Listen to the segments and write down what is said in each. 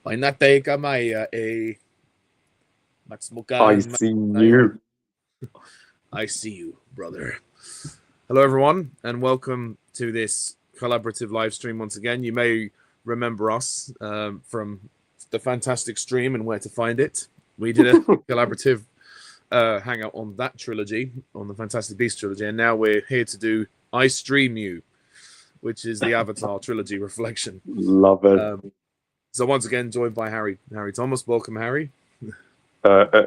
Mainate ka maya I Matsumukan see tayo. you. I see you, brother. Hello, everyone, and welcome to this collaborative live stream once again. You may remember us from the fantastic stream and where to find it. We did a collaborative hangout on that trilogy, on the Fantastic Beasts trilogy, and now we're here to do I Stream You, which is the Avatar trilogy reflection. Love it. So once again, joined by Harry Thomas. Welcome, Harry. Hey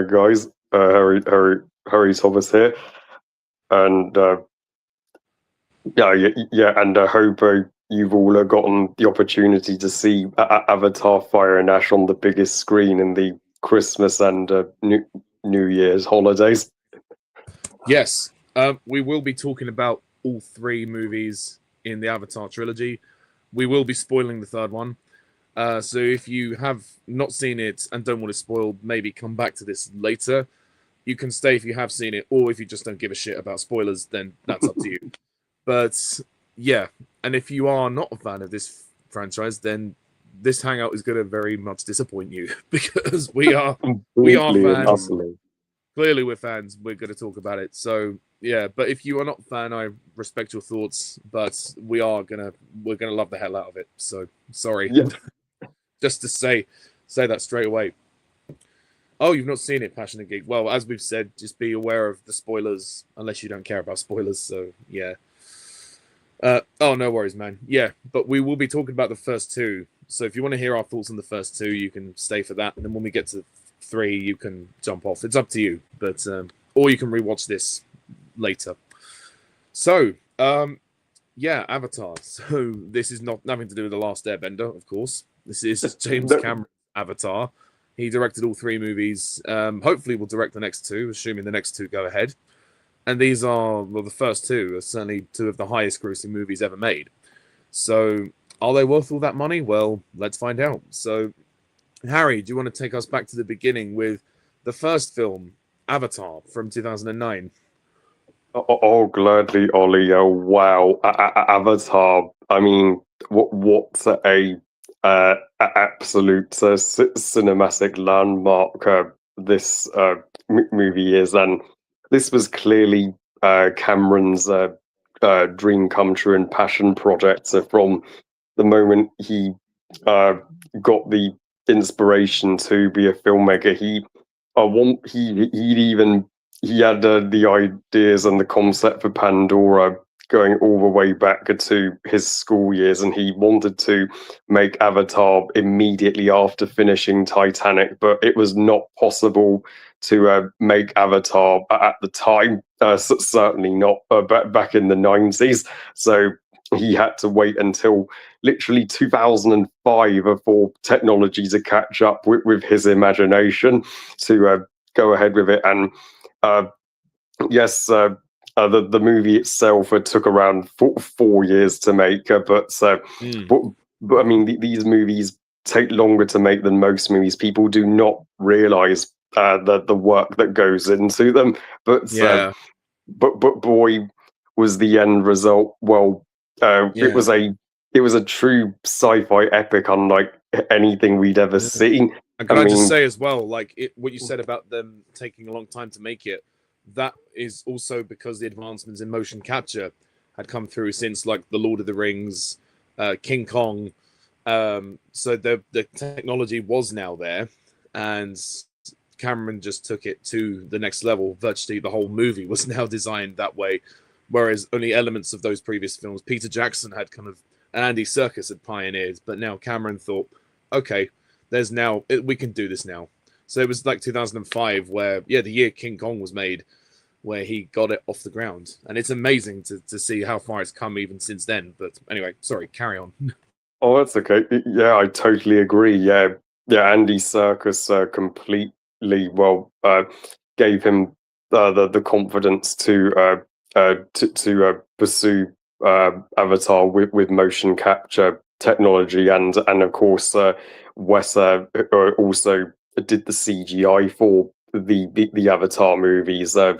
guys, Harry Thomas here, and yeah, and I hope you've all gotten the opportunity to see Avatar: Fire and Ash on the biggest screen in the Christmas and New Year's holidays. Yes, we will be talking about all three movies in the Avatar trilogy. We will be spoiling the third one. So if you have not seen it and don't want it spoiled, maybe come back to this later. You can stay if you have seen it, or if you just don't give a shit about spoilers, then that's up to you. But yeah, and if you are not a fan of this franchise, then this hangout is going to very much disappoint you because we are Completely and fans. utterly. Clearly, we're fans. We're going to talk about it. So yeah, but if you are not a fan, I respect your thoughts, but we're gonna love the hell out of it. So sorry, Yeah. just to say that straight away. Oh, you've not seen it, Passionate Geek. Well, as we've said, just be aware of the spoilers, unless you don't care about spoilers. So yeah. Oh, no worries, man. Yeah, but we will be talking about the first two. So if you want to hear our thoughts on the first two, you can stay for that, and then when we get to three, you can jump off. It's up to you, but or you can rewatch this later. So, yeah, Avatar. So this is nothing to do with the Last Airbender, of course. This is James No, Cameron's Avatar. He directed all three movies. Hopefully, we'll direct the next two, assuming the next two go ahead. And these are, well, the first two are certainly two of the highest grossing movies ever made. So, are they worth all that money? Well, let's find out. So, Harry, do you want to take us back to the beginning with the first film, Avatar, from 2009? gladly, Ollie. Oh, wow. Avatar. I mean, what's absolute cinematic landmark this movie is, and this was clearly Cameron's dream come true and passion project. So from the moment he uh, got the inspiration to be a filmmaker, he had the ideas and the concept for Pandora going all the way back to his school years, and he wanted to make Avatar immediately after finishing Titanic, but it was not possible to make Avatar at the time. Certainly not back in the 90s. So he had to wait until literally 2005 for technology to catch up with his imagination to go ahead with it. And uh, yes, the movie itself took around 4 years to make, but, but I mean, these movies take longer to make than most movies. People do not realize the work that goes into them, but Yeah, but boy, was the end result. Well, it yeah. was a true sci-fi epic, unlike anything we'd ever Yeah. seen. And I can I just mean, say as well, like what you said about them taking a long time to make it, that is also because the advancements in motion capture had come through since like the Lord of the Rings, King Kong. So the technology was now there, and Cameron just took it to the next level. Virtually the whole movie was now designed that way, whereas only elements of those previous films, Peter Jackson had kind of, and Andy Serkis had pioneered, but now Cameron thought, okay, we can do this now. So it was like 2005 where, yeah, the year King Kong was made, where he got it off the ground. And it's amazing to see how far it's come even since then. But anyway, sorry, carry on. oh, that's okay. Yeah, I totally agree. Yeah, Andy Serkis completely gave him the confidence to pursue Avatar with motion capture technology, and of course Wes also did the CGI for the Avatar movies. Yeah,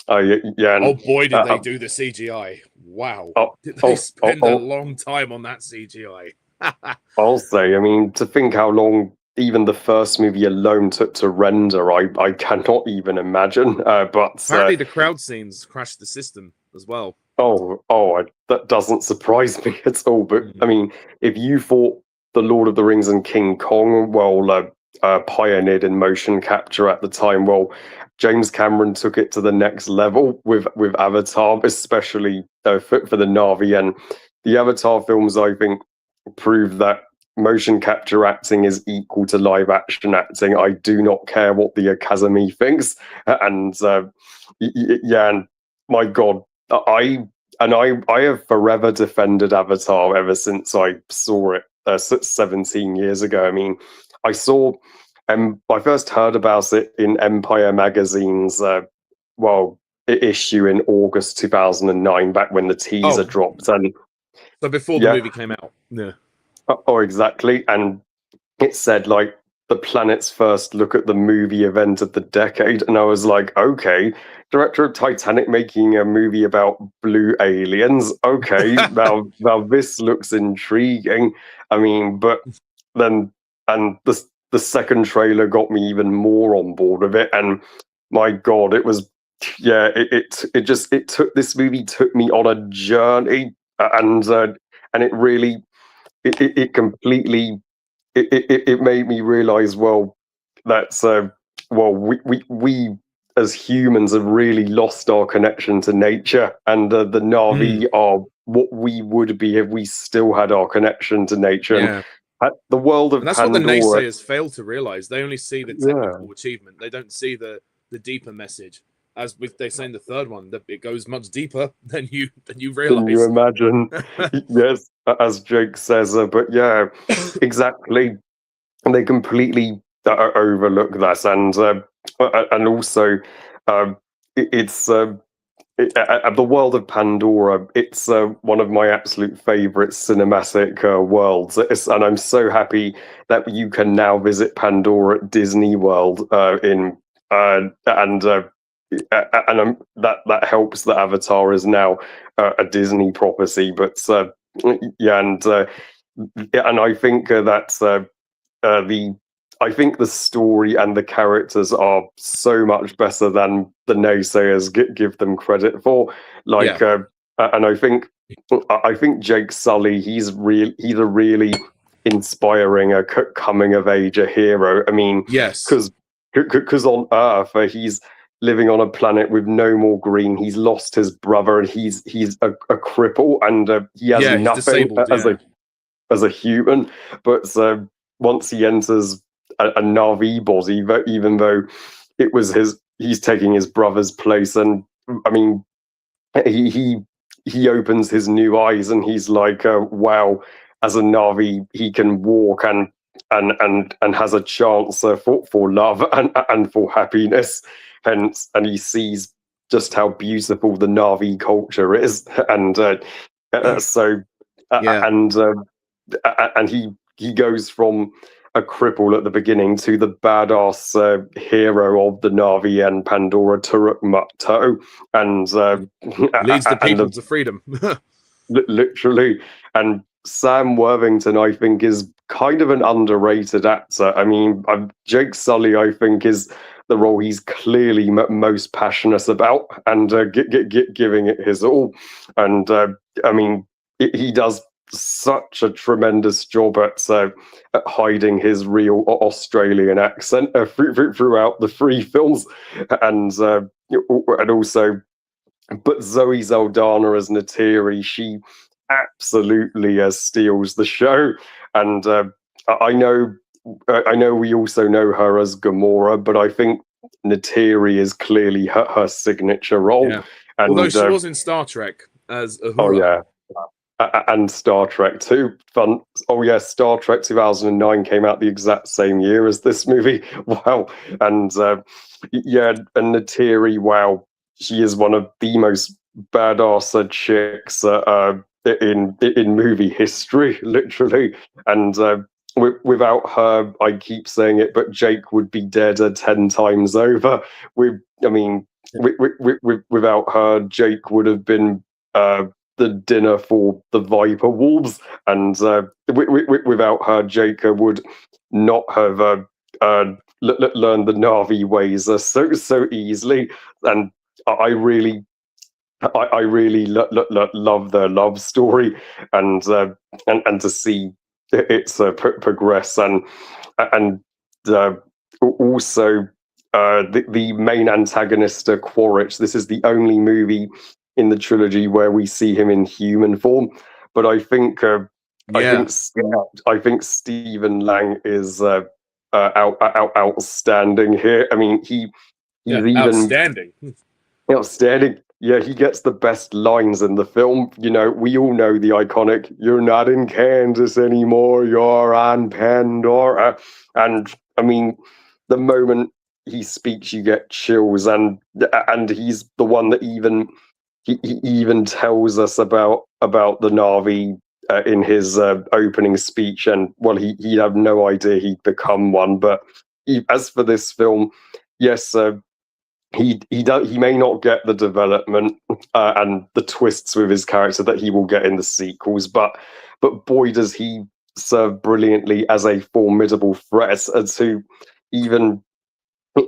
Oh and boy, uh, did they uh, do the CGI. Wow. oh, Did they oh, oh, spend a oh, long time on that CGI? I'll say, I mean, to think how long even the first movie alone took to render, I cannot even imagine. Apparently, the crowd scenes crashed the system as well. that doesn't surprise me at all. But I Mm. mean, if you thought The Lord of the Rings and King Kong, pioneered in motion capture at the time, well, James Cameron took it to the next level with Avatar, especially for the Na'vi, and the Avatar films. I think prove that motion capture acting is equal to live action acting. I do not care what the Academy thinks, and yeah, and my God, I have forever defended Avatar ever since I saw it 17 years ago. I mean, I saw, I first heard about it in Empire magazine's issue in August 2009, back when the teaser Oh, dropped, and so before the yeah, movie came out. Yeah. exactly, and it said like the planet's first look at the movie event of the decade, and I was like, okay, director of Titanic making a movie about blue aliens. Okay, now this looks intriguing. I mean, but then and the second trailer got me even more on board with it, and my God, it was it took this movie took me on a journey, and it really it completely it made me realize, well, that's we as humans have really lost our connection to nature, and the Mm. Navi are what we would be if we still had our connection to nature. And Yeah. the world And of that's what the Pandora, naysayers fail to realize. They only see the yeah. technical achievement. They don't see the deeper message. As with they say in the third one, that it goes much deeper than you Can you realize. imagine? Yes, as Jake says, but yeah, exactly. And they completely overlook that, and also um, it's the world of Pandora. It's one of my absolute favorite cinematic worlds, and I'm so happy that you can now visit Pandora at Disney World that helps that Avatar is now a Disney property. But yeah, and I think that's the I think the story and the characters are so much better than the naysayers give them credit for. Yeah. Like, and I think Jake Sully, he's a really inspiring coming of age a hero. I mean, Yes. because on Earth he's living on a planet with no more green. He's lost his brother, and he's a cripple, and he has Yeah. He's nothing disabled. Yeah. as a human. But once he enters a Navi body, even though he's taking his brother's place, and I mean, he opens his new eyes, and he's like, wow, as a Navi, he can walk and has a chance for love and for happiness. And he sees just how beautiful the Navi culture is, and so Yeah. and and he goes from a cripple at the beginning to the badass hero of the Navi and Pandora, Turuk Mukto, and Leads the and people to freedom. literally, and Sam Worthington, I think, is kind of an underrated actor. I mean, Jake Sully, I think, is the role he's clearly most passionate about, and giving it his all. And I mean, he does such a tremendous job at hiding his real Australian accent throughout the three films, and also, but Zoe Saldana as Natiri, she absolutely steals the show. And I know, I know we also know her as Gamora, but I think Natiri is clearly her signature role. Yeah. Although And she was in Star Trek as oh Uhura. yeah, and Star Trek too. Fun. Oh yeah, Star Trek 2009 came out the exact same year as this movie. Wow. And yeah, and Natiri, wow, she is one of the most badass chicks in movie history, literally. And without her, I keep saying it, but Jake would be dead 10 times over. I mean, without her, Jake would have been. the dinner for the Viper Wolves, and without her, Jacob would not have learned the Na'vi ways so easily. And I really love their love story, and to see it progress, and also the main antagonist, Quaritch. This is the only movie in the trilogy where we see him in human form, but I think I think Stephen Lang is outstanding here. I mean, he's even outstanding. Outstanding. Yeah, he gets the best lines in the film. You know, we all know the iconic, "You're not in Kansas anymore, you're on Pandora." And I mean, the moment he speaks, you get chills, and he's the one that he even tells us about the Na'vi in his opening speech. And well, he'd have no idea he'd become one. But as for this film, yes, he may not get the development and the twists with his character that he will get in the sequels, but boy, does he serve brilliantly as a formidable threat to even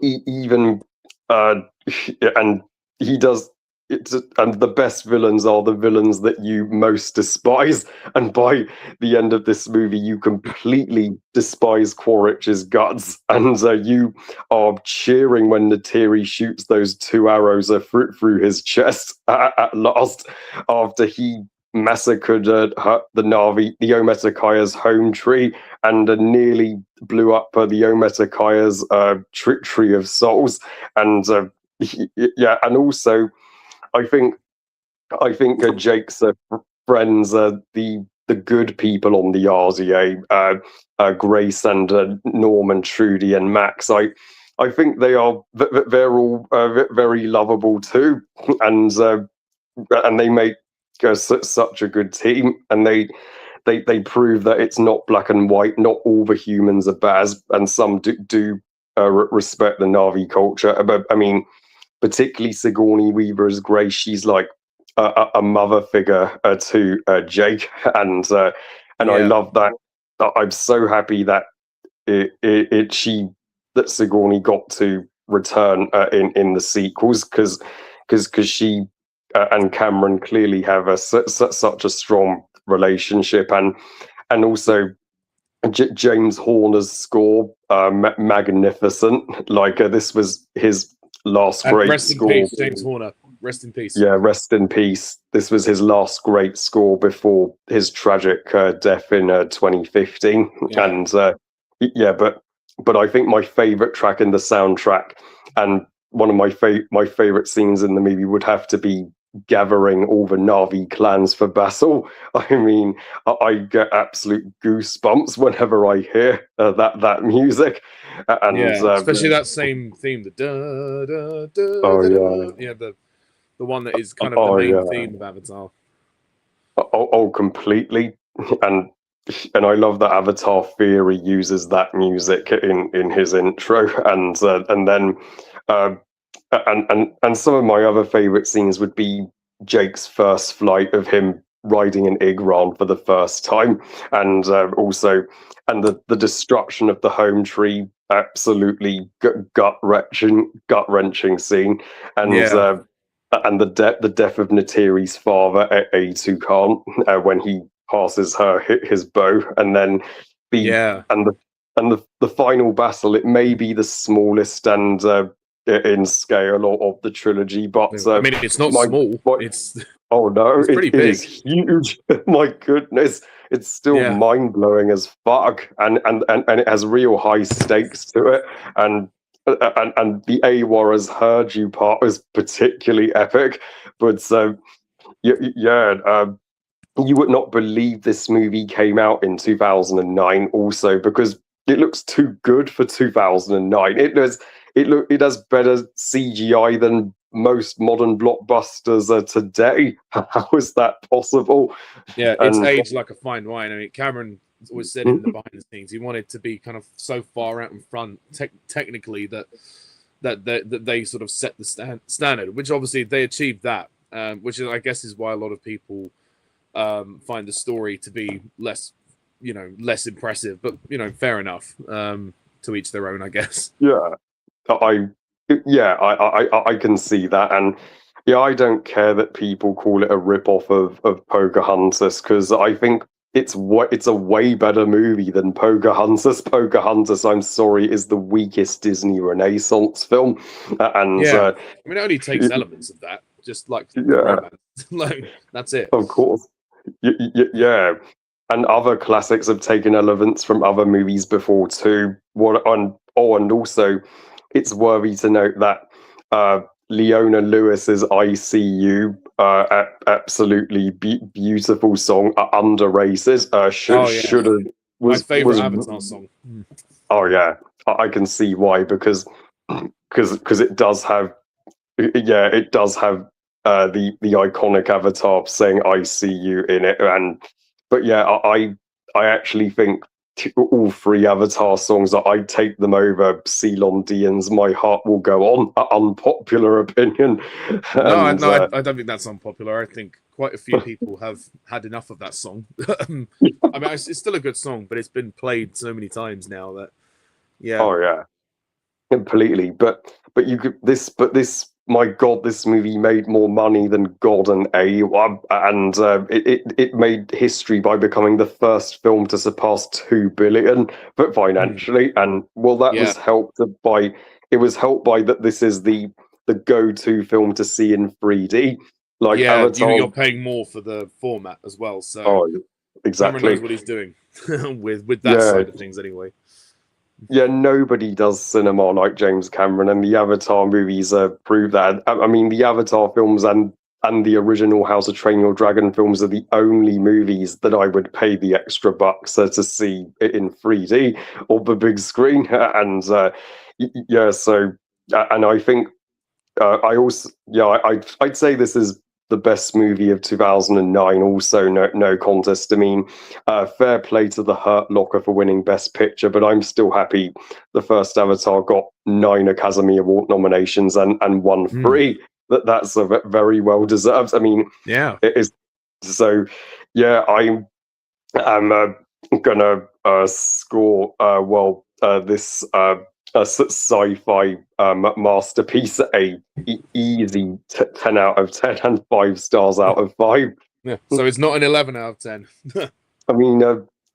even and he does it. And the best villains are the villains that you most despise, and by the end of this movie you completely despise Quaritch's guts, and you are cheering when Nateri shoots those 2 arrows through his chest at last, after he massacred the Na'vi, the Ometakaya's home tree, and nearly blew up the Ometakaya's tree of souls. And yeah, and also I think Jake's friends, the good people on the RZA, Grace and Norman, Trudy, and Max. I think they're all very lovable too, and they make such a good team, and they prove that it's not black and white. Not all the humans are bad, and some do respect the Na'vi culture. But I mean, particularly Sigourney Weaver as Grace, she's like a mother figure to Jake, and I love that. I'm so happy that that Sigourney got to return in the sequels, because she and Cameron clearly have such a strong relationship, and also James Horner's score, magnificent. Like this was his last great rest score. in peace, James Horner. Rest in peace. Yeah, rest in peace. This was his last great score before his tragic death in 2015. Yeah. And yeah, but I think my favorite track in the soundtrack, and one of my favorite scenes in the movie, would have to be gathering all the Na'vi clans for battle. I mean, I get absolute goosebumps whenever I hear that music. And yeah, especially that same theme, the da da da. Oh da, yeah, the one that is kind of the main theme of Avatar. Oh, completely. And I love that Avatar Theory uses that music in his intro, and then and some of my other favorite scenes would be Jake's first flight of him riding an Igron for the first time, and also the destruction of the home tree. Absolutely gut wrenching scene, and and the death of Nateri's father, A2 Khan, when he passes her his bow, and then the final battle. It may be the smallest and in scale of the trilogy, but I mean, it's not small. It's oh no, it's pretty big. Is huge. My goodness, it's still mind blowing as fuck, and it has real high stakes to it, and the AWAR as heard you part was particularly epic. But you would not believe this movie came out in 2009 also, because it looks too good for 2009. It has better CGI than most modern blockbusters today. How is that possible? Yeah, it's aged like a fine wine. I mean, Cameron always said in the behind the scenes, he wanted to be kind of so far out in front technically that they sort of set the standard, which obviously they achieved that, which I guess is why a lot of people find the story to be less, less impressive. But fair enough. To each their own, I guess. Yeah, I I can see that, and yeah, I don't care that people call it a rip-off of Pocahontas, because I think it's a way better movie than Pocahontas. Pocahontas, I'm sorry, is the weakest Disney Renaissance film, and Yeah, I mean, it only takes elements of that, just like the yeah, romance. Like that's it. of course, yeah. And other classics have taken elements from other movies before too. And also, it's worthy to note that Leona Lewis's "ICU," absolutely beautiful song, underrated. Oh yeah, Should have my favorite was. Avatar song. Oh yeah, I can see why, because it does have, yeah, it does have the iconic Avatar saying "I see you" in it, and but yeah, I actually think all three Avatar songs, I'd take them over Ceylon Dion's "My Heart Will Go On." Unpopular opinion, No, and I don't think that's unpopular. I think quite a few people have had enough of that song. I mean, it's still a good song, but it's been played so many times now that, yeah. oh yeah, completely. But you could this my God, this movie made more money than God and and it made history by becoming the first film to surpass 2 billion, but financially, and well, that Yeah. was helped by that this is the go-to film to see in 3D, like Yeah, Avatar. you're paying more for the format as well, so Oh, Cameron knows exactly. what he's doing with that Yeah, side of things anyway. yeah, nobody does cinema like James Cameron, and the Avatar movies prove that. I mean, the Avatar films and the original How to Train Your Dragon films are the only movies that I would pay the extra bucks to see it in 3D or the big screen. And yeah, so and I think I also, yeah, I'd say this is the best movie of 2009. Also, no contest. I mean, fair play to The Hurt Locker for winning Best Picture, but I'm still happy the first Avatar got 9 Academy Award nominations and won 3. That's a very well deserved. I mean, Yeah. it is. So, yeah, I'm gonna score this sci-fi masterpiece a easy 10 out of 10 and 5 stars out of 5. Yeah. So it's not an 11 out of 10. I mean,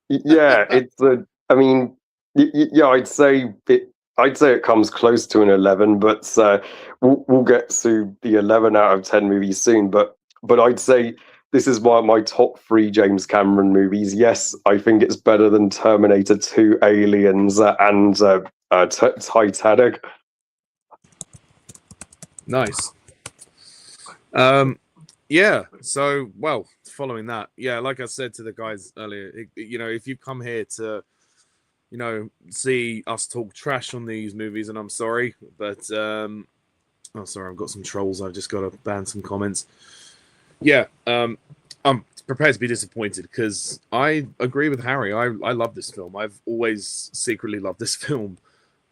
yeah, it's a. I mean, yeah, I'd say it comes close to an 11, but we'll get to the 11 out of 10 movies soon. But I'd say this is one of my top 3 James Cameron movies. Yes, I think it's better than Terminator 2, Aliens, and Titanic. Nice. Yeah. So, well, following that, yeah, like I said to the guys earlier, if you come here to, see us talk trash on these movies, and I'm sorry, but oh, sorry, I've got some trolls. I've just got to ban some comments. Yeah. I'm prepared to be disappointed because I agree with Harry. I love this film. I've always secretly loved this film.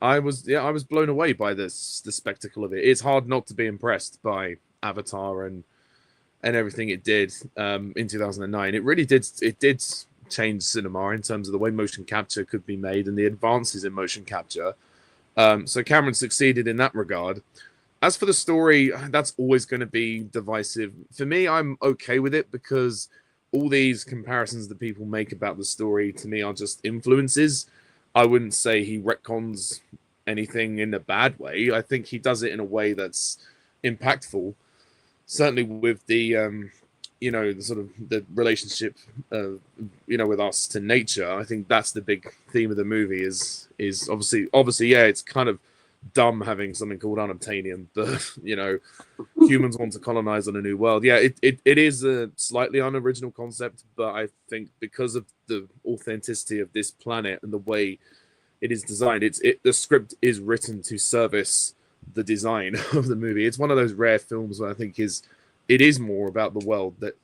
I was blown away by the spectacle of it. It's hard not to be impressed by Avatar and everything it did in 2009. It really did. It did change cinema in terms of the way motion capture could be made and the advances in motion capture. So Cameron succeeded in that regard. As for the story, that's always going to be divisive. For me, I'm okay with it because all these comparisons that people make about the story to me are just influences. I wouldn't say he retcons anything in a bad way. I think he does it in a way that's impactful. Certainly with the the sort of the relationship with us to nature. I think that's the big theme of the movie is obviously yeah, it's kind of dumb having something called unobtainium, but humans want to colonize on a new world. Yeah, it is a slightly unoriginal concept, but I think because of the authenticity of this planet and the way it is designed, the script is written to service the design of the movie. It's one of those rare films where I think it is more about the world that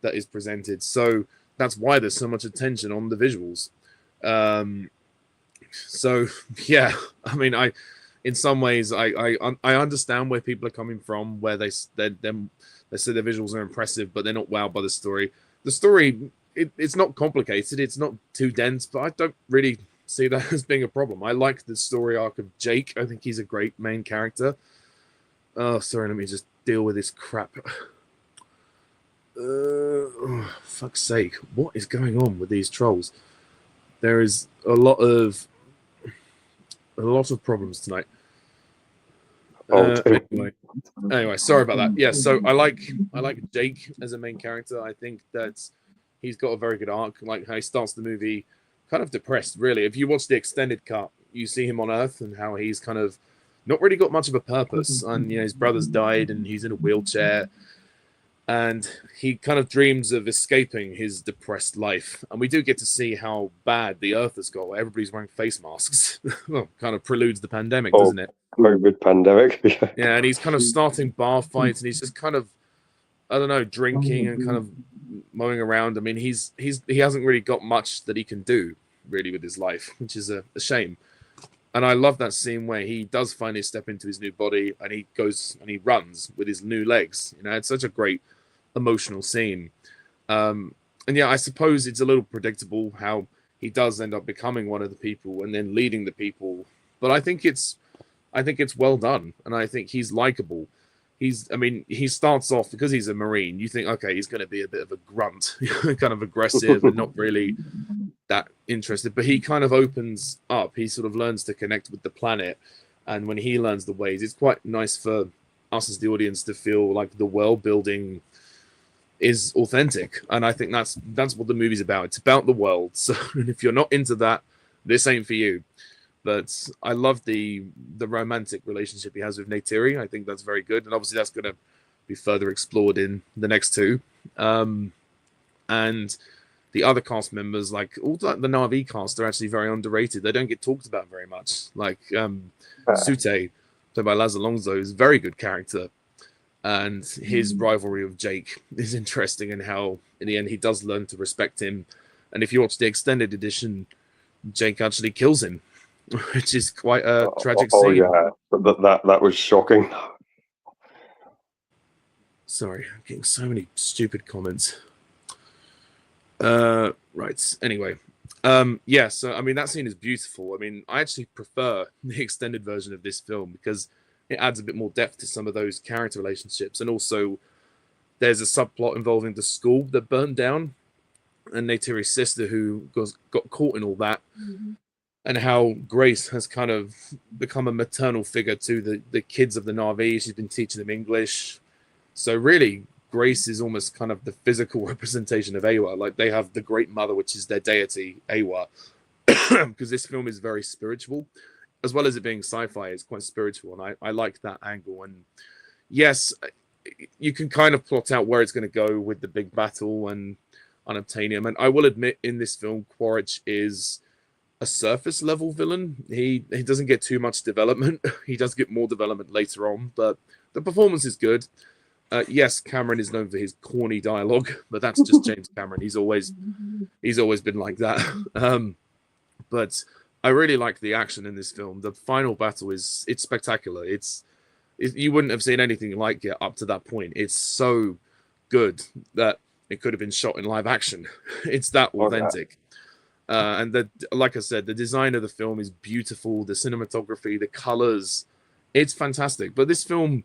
is presented. So that's why there's so much attention on the visuals. So yeah, I mean, in some ways, I understand where people are coming from, where they say the visuals are impressive, but they're not wowed by the story. the story, it's not complicated, it's not too dense, but I don't really see that as being a problem. I like the story arc of Jake. I think he's a great main character. Oh, sorry, let me just deal with this crap. Oh, fuck's sake, what is going on with these trolls? There is a lot of problems tonight. Anyway, sorry about that. Yeah, so I like Jake as a main character. I think that he's got a very good arc. Like how he starts the movie kind of depressed, really. If you watch the extended cut, you see him on Earth and how he's kind of not really got much of a purpose. And his brother's died and he's in a wheelchair. And he kind of dreams of escaping his depressed life. And we do get to see how bad the Earth has got, where everybody's wearing face masks. Well, kind of preludes the pandemic, doesn't it? COVID pandemic. Yeah, and he's kind of starting bar fights, and he's just kind of, I don't know, drinking and kind of mowing around. I mean, he hasn't really got much that he can do, really, with his life, which is a shame. And I love that scene where he does finally step into his new body, and he goes and he runs with his new legs. It's such a great emotional scene. And yeah, I suppose it's a little predictable how he does end up becoming one of the people and then leading the people. But I think it's well done, and I think he's likable. He starts off, because he's a Marine, you think, okay, he's going to be a bit of a grunt, kind of aggressive and not really that interested. But he kind of opens up. He sort of learns to connect with the planet, and when he learns the ways, it's quite nice for us as the audience to feel like the world building is authentic. And I think that's what the movie's about. It's about the world. So if you're not into that, this ain't for you. But I love the romantic relationship he has with Neytiri. I think that's very good. And obviously that's going to be further explored in the next two. And the other cast members, like all the Na'vi cast, are actually very underrated. They don't get talked about very much. Like Sute, played by Laz Alonso, is a very good character. And his rivalry with Jake is interesting, and how in the end he does learn to respect him. And if you watch the extended edition, Jake actually kills him, which is quite a tragic scene. Oh yeah, that was shocking. Sorry, I'm getting so many stupid comments. Right. Anyway, yeah. So I mean, that scene is beautiful. I mean, I actually prefer the extended version of this film because it adds a bit more depth to some of those character relationships, and also there's a subplot involving the school that burned down, and Neytiri's sister who got caught in all that. Mm-hmm. And how Grace has kind of become a maternal figure to the kids of the Na'vi. She's been teaching them English. So really, Grace is almost kind of the physical representation of Awa. Like they have the Great Mother, which is their deity, Awa. Because this film is very spiritual. As well as it being sci-fi, it's quite spiritual. And I like that angle. And yes, you can kind of plot out where it's going to go with the big battle and Unobtainium. And I will admit, in this film, Quaritch is a surface level villain. He doesn't get too much development. He does get more development later on, but the performance is good. Yes, Cameron is known for his corny dialogue, but that's just James Cameron. He's always been like that. But I really like the action in this film. The final battle it's spectacular. You wouldn't have seen anything like it up to that point. It's so good that it could have been shot in live action. It's that authentic. And like I said, the design of the film is beautiful. The cinematography, the colors, it's fantastic. But this film,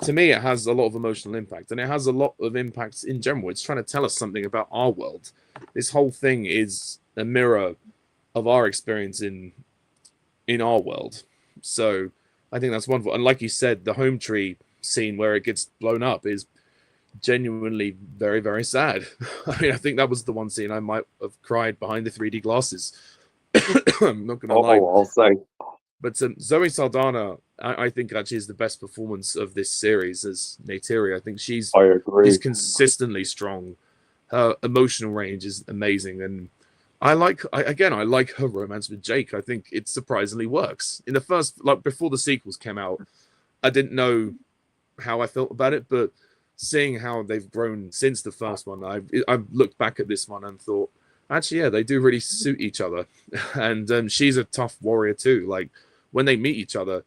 to me, it has a lot of emotional impact, and it has a lot of impact in general. It's trying to tell us something about our world. This whole thing is a mirror of our experience in our world. So I think that's wonderful. And like you said, the home tree scene where it gets blown up is genuinely very, very sad. I mean, I think that was the one scene I might have cried behind the 3D glasses. I'm not gonna lie. I'll say. But Zoe Saldana, I think actually is the best performance of this series as Neytiri. I think she's consistently strong. Her emotional range is amazing, and I like her romance with Jake. I think it surprisingly works. In the first, like before the sequels came out, I didn't know how I felt about it, but seeing how they've grown since the first one, I've looked back at this one and thought, actually, yeah, they do really suit each other. And she's a tough warrior too. Like when they meet each other,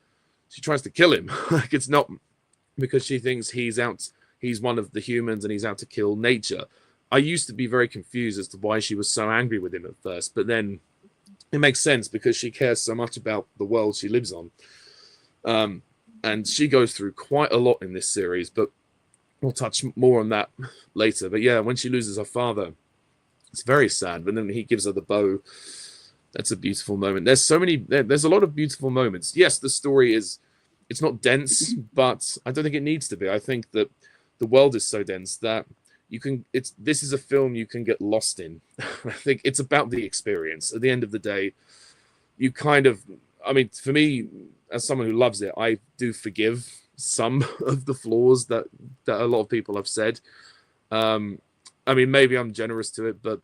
she tries to kill him. Like it's not because she thinks he's one of the humans and he's out to kill nature. I used to be very confused as to why she was so angry with him at first, but then it makes sense because she cares so much about the world she lives on. And she goes through quite a lot in this series, but we'll touch more on that later. But yeah, when she loses her father, it's very sad. But then he gives her the bow. That's a beautiful moment. There's a lot of beautiful moments. Yes, the story it's not dense, but I don't think it needs to be. I think that the world is so dense that this is a film you can get lost in. I think it's about the experience. At the end of the day, you kind of, I mean, for me, as someone who loves it, I do forgive some of the flaws that a lot of people have said. I mean, maybe I'm generous to it, but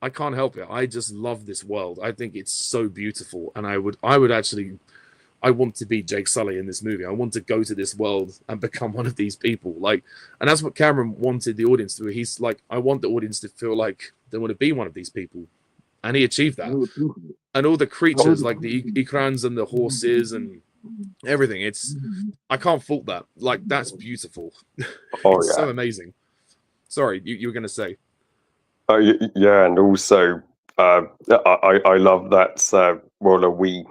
I can't help it. I just love this world. I think it's so beautiful, and I want to be Jake Sully in this movie. I want to go to this world and become one of these people. Like, and that's what Cameron wanted the audience to do. He's like, I want the audience to feel like they want to be one of these people, and he achieved that. And all the creatures, like the Ikrans and the horses and everything, I can't fault that. Like, that's beautiful. It's so amazing. Sorry, you were going to say. Yeah, and also I love that. Well, we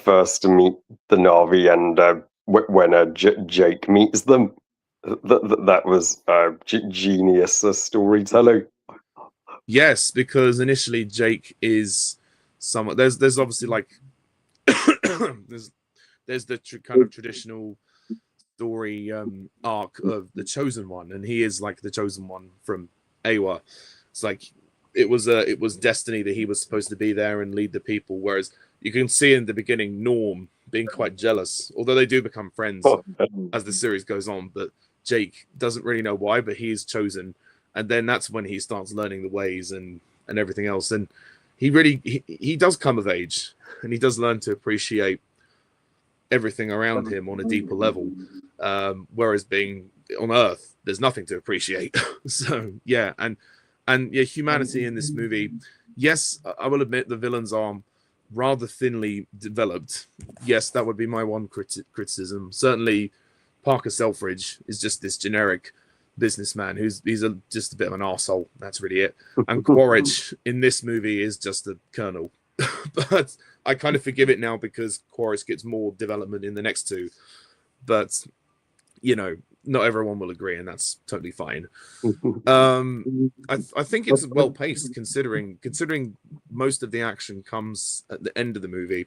first meet the Na'vi, and when Jake meets them, that was genius storytelling. Yes, because initially Jake is somewhat. There's obviously like there's the kind of traditional story arc of the chosen one, and he is like the chosen one from Awa. It's like it was destiny that he was supposed to be there and lead the people. Whereas you can see in the beginning Norm being quite jealous, although they do become friends as the series goes on. But Jake doesn't really know why, but he is chosen, and then that's when he starts learning the ways and everything else. And he does come of age, and he does learn to appreciate everything around him on a deeper level. Whereas being on Earth, there's nothing to appreciate. So yeah, and yeah, humanity in this movie. Yes, I will admit the villains are rather thinly developed. Yes, that would be my one criticism. Certainly, Parker Selfridge is just this generic businessman he's just a bit of an arsehole. That's really it. And Quaritch in this movie is just a colonel. But I kind of forgive it now because Quaritch gets more development in the next two. But, you know, not everyone will agree, and that's totally fine. I think it's well paced considering most of the action comes at the end of the movie.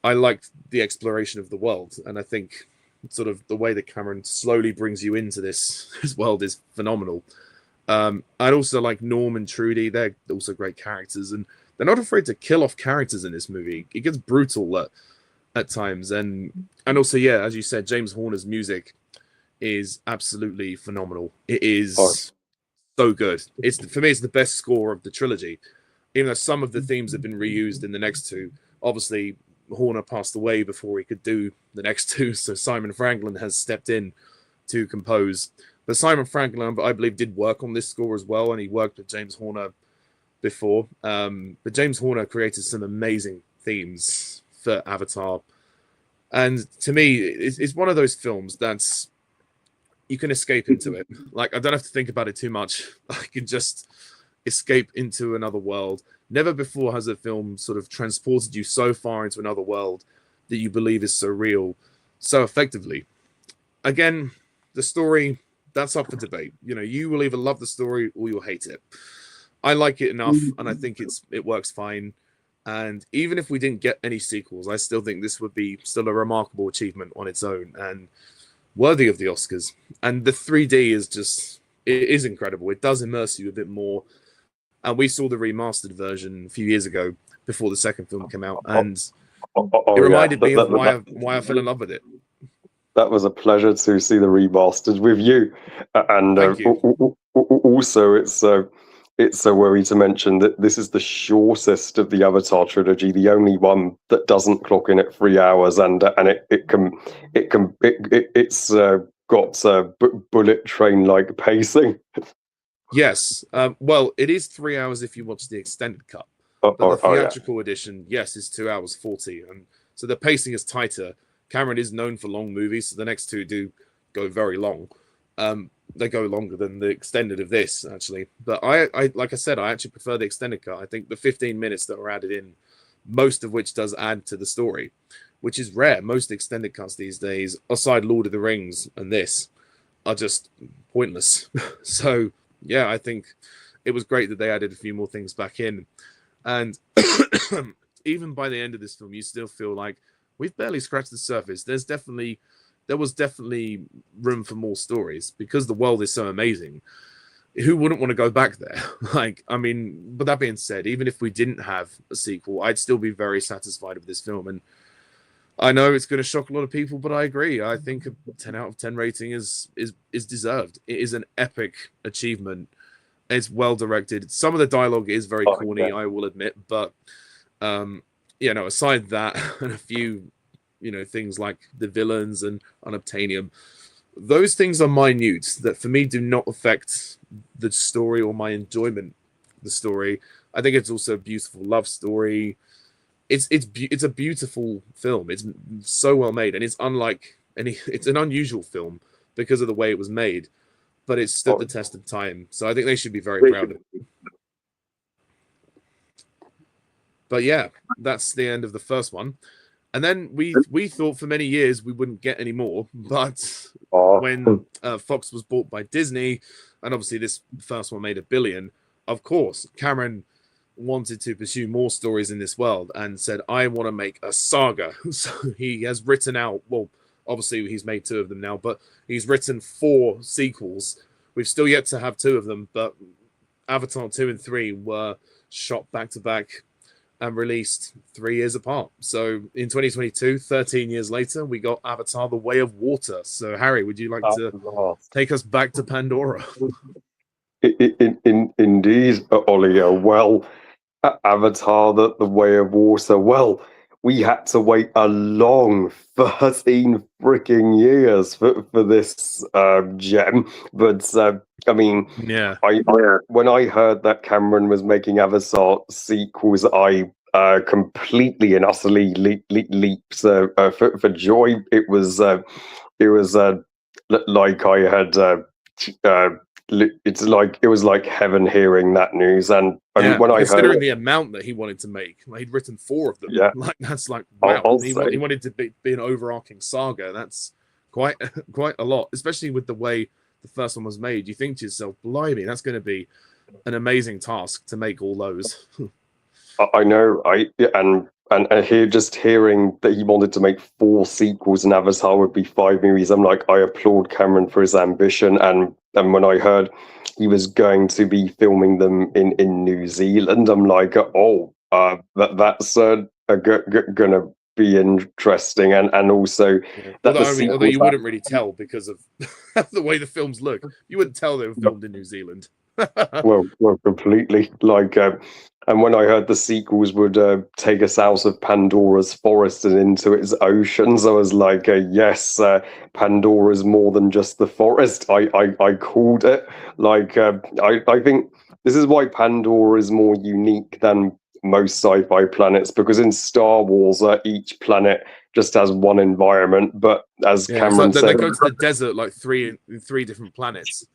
I liked the exploration of the world, and I think sort of the way that Cameron slowly brings you into this world is phenomenal. I'd also like Norm and Trudy. They're also great characters, and they're not afraid to kill off characters in this movie. It gets brutal at times, and also, yeah, as you said, James Horner's music is absolutely phenomenal. It is so good. For me, it's the best score of the trilogy. Even though some of the themes have been reused in the next two, obviously Horner passed away before he could do the next two, so Simon Franklin has stepped in to compose. But Simon Franklin, I believe, did work on this score as well, and he worked with James Horner before. But James Horner created some amazing themes for Avatar. And to me, it's one of those films that's you can escape into it. Like, I don't have to think about it too much. I can just escape into another world. Never before has a film sort of transported you so far into another world that you believe is so real, so effectively. Again, the story, that's up for debate. You know, you will either love the story or you'll hate it. I like it enough, and I think it works fine. And even if we didn't get any sequels, I still think this would be still a remarkable achievement on its own and worthy of the Oscars. And the 3D is incredible. It does immerse you a bit more. And we saw the remastered version a few years ago before the second film came out, and it reminded me of why I fell in love with it. That was a pleasure to see the remastered with you. And also, it's worthy to mention that this is the shortest of the Avatar trilogy, the only one that doesn't clock in at 3 hours, and it's got bullet train like pacing. Yes, well, it is 3 hours if you watch the extended cut, but the theatrical edition, yes, is 2 hours 40, and so the pacing is tighter. Cameron is known for long movies, so the next two do go very long. They go longer than the extended of this, actually. But I like I said, I actually prefer the extended cut. I think the 15 minutes that were added in, most of which does add to the story, which is rare. Most extended cuts these days, aside Lord of the Rings and this, are just pointless. So yeah, I think it was great that they added a few more things back in. And even by the end of this film, you still feel like we've barely scratched the surface. There was definitely room for more stories because the world is so amazing. Who wouldn't want to go back there? Like, I mean, but that being said, even if we didn't have a sequel, I'd still be very satisfied with this film. And I know it's going to shock a lot of people, but I agree. I think a 10 out of 10 rating is deserved. It is an epic achievement. It's well directed. Some of the dialogue is very corny, I will admit, but aside that and a few things like the villains and unobtainium, those things are minute that for me do not affect the story or my enjoyment of the story. I think it's also a beautiful love story. It's a beautiful film. It's so well made, and it's unlike any. It's an unusual film because of the way it was made, but it stood the test of time. So I think they should be very proud of it. But yeah, that's the end of the first one. And then we thought for many years we wouldn't get any more, but when Fox was bought by Disney, and obviously this first one made $1 billion, of course, Cameron wanted to pursue more stories in this world and said, I want to make a saga. So he has written out, well, obviously he's made 2 of them now, but he's written 4 sequels. We've still yet to have 2 of them, but Avatar 2 and 3 were shot back to back and released 3 years apart. So in 2022, 13 years later, we got Avatar: The Way of Water. So Harry, would you like to take us back to Pandora? Indeed, Ollie. Well, Avatar: The Way of Water. Well, we had to wait a long 13 freaking years for this gem. But I mean, yeah. When I heard that Cameron was making Avatar sequels, I completely and utterly leaped for joy. It was like I had. It was like heaven hearing that news. And when I considering heard the amount that he wanted to make, like he'd written 4 of them. Yeah, like that's like wow. He wanted to be an overarching saga. That's quite a lot, especially with the way the first one was made. You think to yourself, blimey, that's going to be an amazing task to make all those. I know. And here, just hearing that he wanted to make 4 sequels and Avatar would be 5 movies, I'm like, I applaud Cameron for his ambition. And when I heard he was going to be filming them in New Zealand, I'm like, that's gonna be interesting. And also, although you wouldn't really tell because of the way the films look, you wouldn't tell they were filmed in New Zealand. well, completely. And when I heard the sequels would take us out of Pandora's forest and into its oceans, I was like, yes, Pandora's more than just the forest. I called it. I think this is why Pandora is more unique than most sci-fi planets, because in Star Wars, each planet just has one environment. But as Cameron said, they go to the desert like 3 different planets.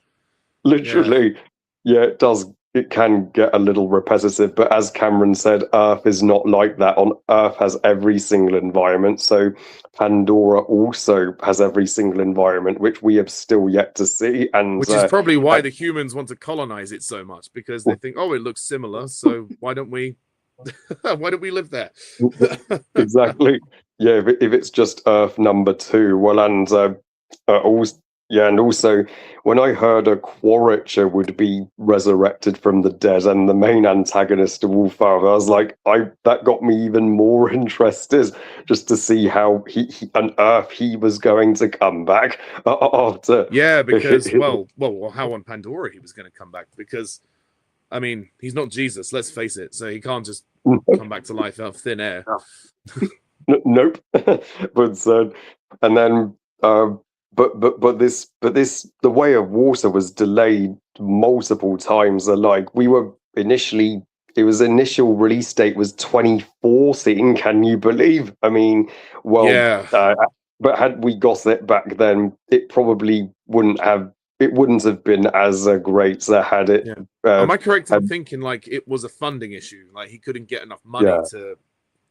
Literally, yeah, it does. It can get a little repetitive, but as Cameron said, Earth is not like that. On Earth has every single environment, so Pandora also has every single environment, which we have still yet to see. And which is probably why the humans want to colonize it so much, because they think, oh, it looks similar, so why don't we live there? Exactly. Yeah, if it's just Earth number 2, well, and also, when I heard a Quaritcher would be resurrected from the dead and the main antagonist of Wolffather, I was like, that got me even more interested, just to see how on Earth he was going to come back after. Yeah, because how on Pandora he was going to come back, because I mean he's not Jesus, let's face it, so he can't just come back to life out of thin air. Nope. But and then. But this The Way of Water was delayed multiple times. Initial release date was 2014. Can you believe? I mean, well, yeah. But had we got it back then, it probably wouldn't have it wouldn't have been as great had it. Yeah. Uh, Am I correct in had, thinking like it was a funding issue? Like he couldn't get enough money yeah,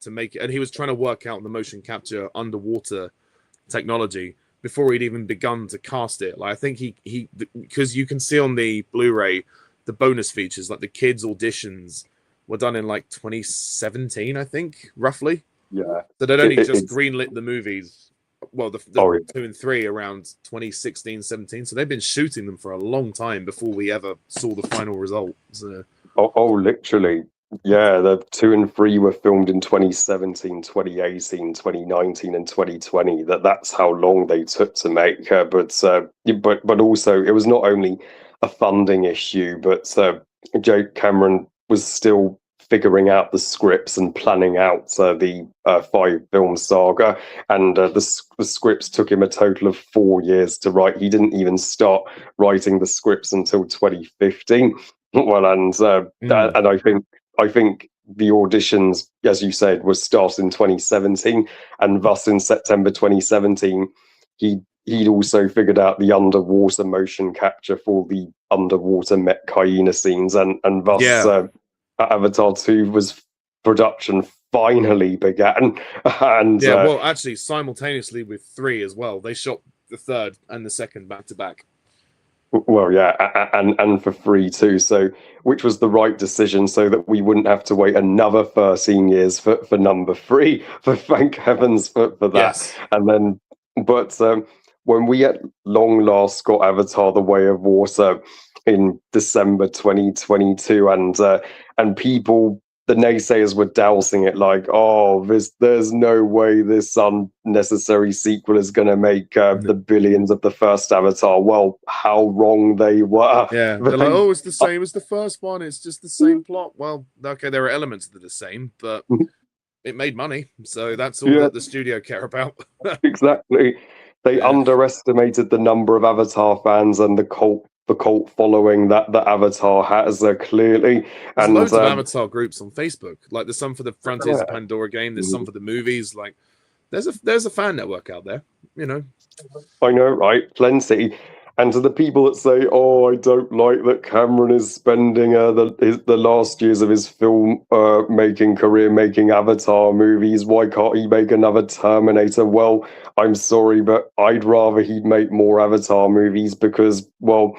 to make it, and he was trying to work out the motion capture underwater technology before he'd even begun to cast it. Like I think he because you can see on the Blu-ray the bonus features, like the kids' auditions were done in like 2017, I think, roughly. yeah. So they'd only just It's greenlit the movies, well, the oh, 2 and 3 around 2016, 17. So they've been shooting them for a long time before we ever saw the final result. So, literally. Yeah, the 2 and 3 were filmed in 2017, 2018, 2019, and 2020. That's how long they took to make. But also it was not only a funding issue, but Joe Cameron was still figuring out the scripts and planning out the 5-film saga, and the scripts took him a total of 4 years to write. He didn't even start writing the scripts until 2015. Well, and I think the auditions, as you said, was started in 2017, and thus in September 2017, he'd also figured out the underwater motion capture for the underwater Met Hyena scenes, and thus yeah. Avatar 2 was production finally began. And Yeah, well, actually, simultaneously with 3 as well. They shot the third and the second back to back. well, yeah, and for free too. So, which was the right decision, so that we wouldn't have to wait another 13 years for number 3. For thank heavens for that. Yes. And then, but when we at long last got Avatar: The Way of Water in December 2022, and people, the naysayers, were dousing it like, oh, there's no way this unnecessary sequel is going to make the billions of the first Avatar. Well, how wrong they were. Yeah, they're like, oh, it's the same as the first one. It's just the same plot. Well, okay, there are elements that are the same, but it made money, so that's all that the studio care about. Exactly. They underestimated the number of Avatar fans and the cult following that Avatar has clearly. There's loads of Avatar groups on Facebook. Like there's some for the Frontiers of Pandora game. There's some for the movies. Like there's a fan network out there. You know. I know, right? Plenty. And to the people that say, "Oh, I don't like that Cameron is spending the last years of his film making career making Avatar movies. Why can't he make another Terminator?" Well, I'm sorry, but I'd rather he'd make more Avatar movies because, well,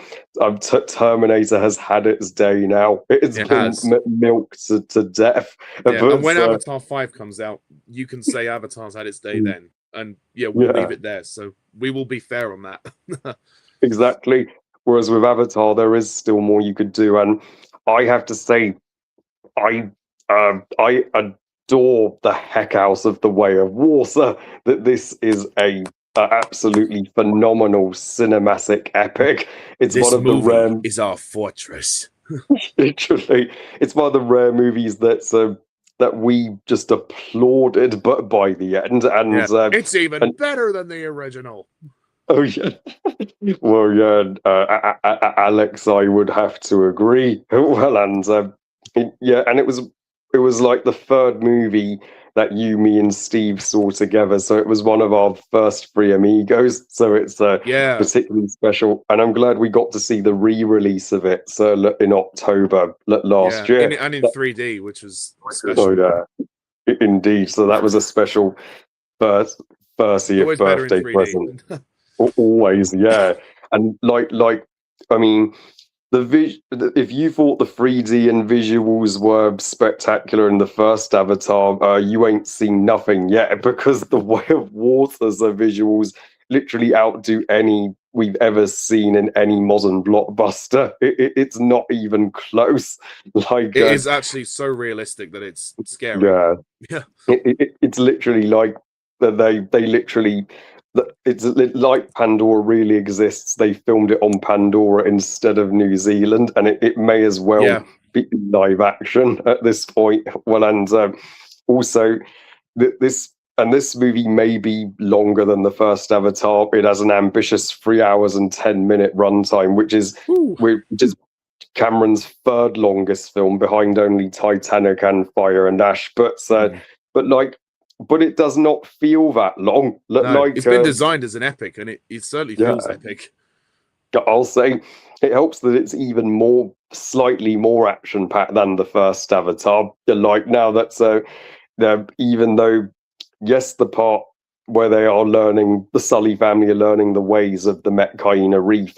Terminator has had its day now. It's been milked to death. Yeah, but, and when Avatar 5 comes out, you can say Avatar's had its day then. And we'll leave it there. So we will be fair on that. Exactly. Whereas with Avatar, there is still more you could do, and I have to say, I adore the heck out of The Way of Water. That this is a absolutely phenomenal cinematic epic. It's this one of movie the rare. Is our fortress. Literally, it's one of the rare movies that we just applauded, but by the end, and it's even better than the original. Oh yeah, well yeah, Alex, I would have to agree. Well, and and it was like the third movie that you, me, and Steve saw together. So it was one of our first 3 amigos. So it's particularly special, and I'm glad we got to see the re-release of it. So in October last year, and in 3D, which was special. Oh yeah, indeed. So that was a special 30th birthday present. Always, yeah. And like I mean, if you thought the 3D and visuals were spectacular in the first Avatar, you ain't seen nothing yet, because The Way of Water's visuals literally outdo any we've ever seen in any modern blockbuster. It's not even close. Like it is actually so realistic that it's scary. Yeah. It's literally like they literally. It's like Pandora really exists. They filmed it on Pandora instead of New Zealand, and it may as well be live action at this point. Well, and also this movie may be longer than the first Avatar. It has an ambitious 3 hours and 10-minute runtime, which is Cameron's third longest film, behind only Titanic and Fire and Ash. But it does not feel that long. No, it's been designed as an epic, and it certainly feels epic. I'll say it helps that it's even more, slightly more action packed than the first Avatar. Like now that's even though, yes, the part where they are learning, the Sully family are learning the ways of the Metcaina Reef,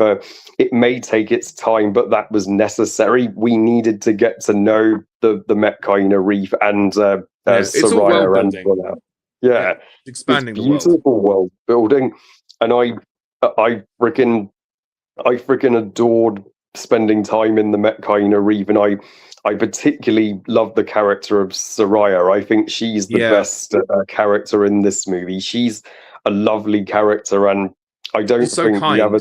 it may take its time, but that was necessary. We needed to get to know the Metcaina Reef and it's all world Soraya and building. Bullout. Yeah, expanding it's the world. beautiful world building, and I freaking adored spending time in the Metcaina Reef, and I particularly love the character of Soraya. I think she's the best character in this movie. She's a lovely character, and I don't She's so think kind. the other.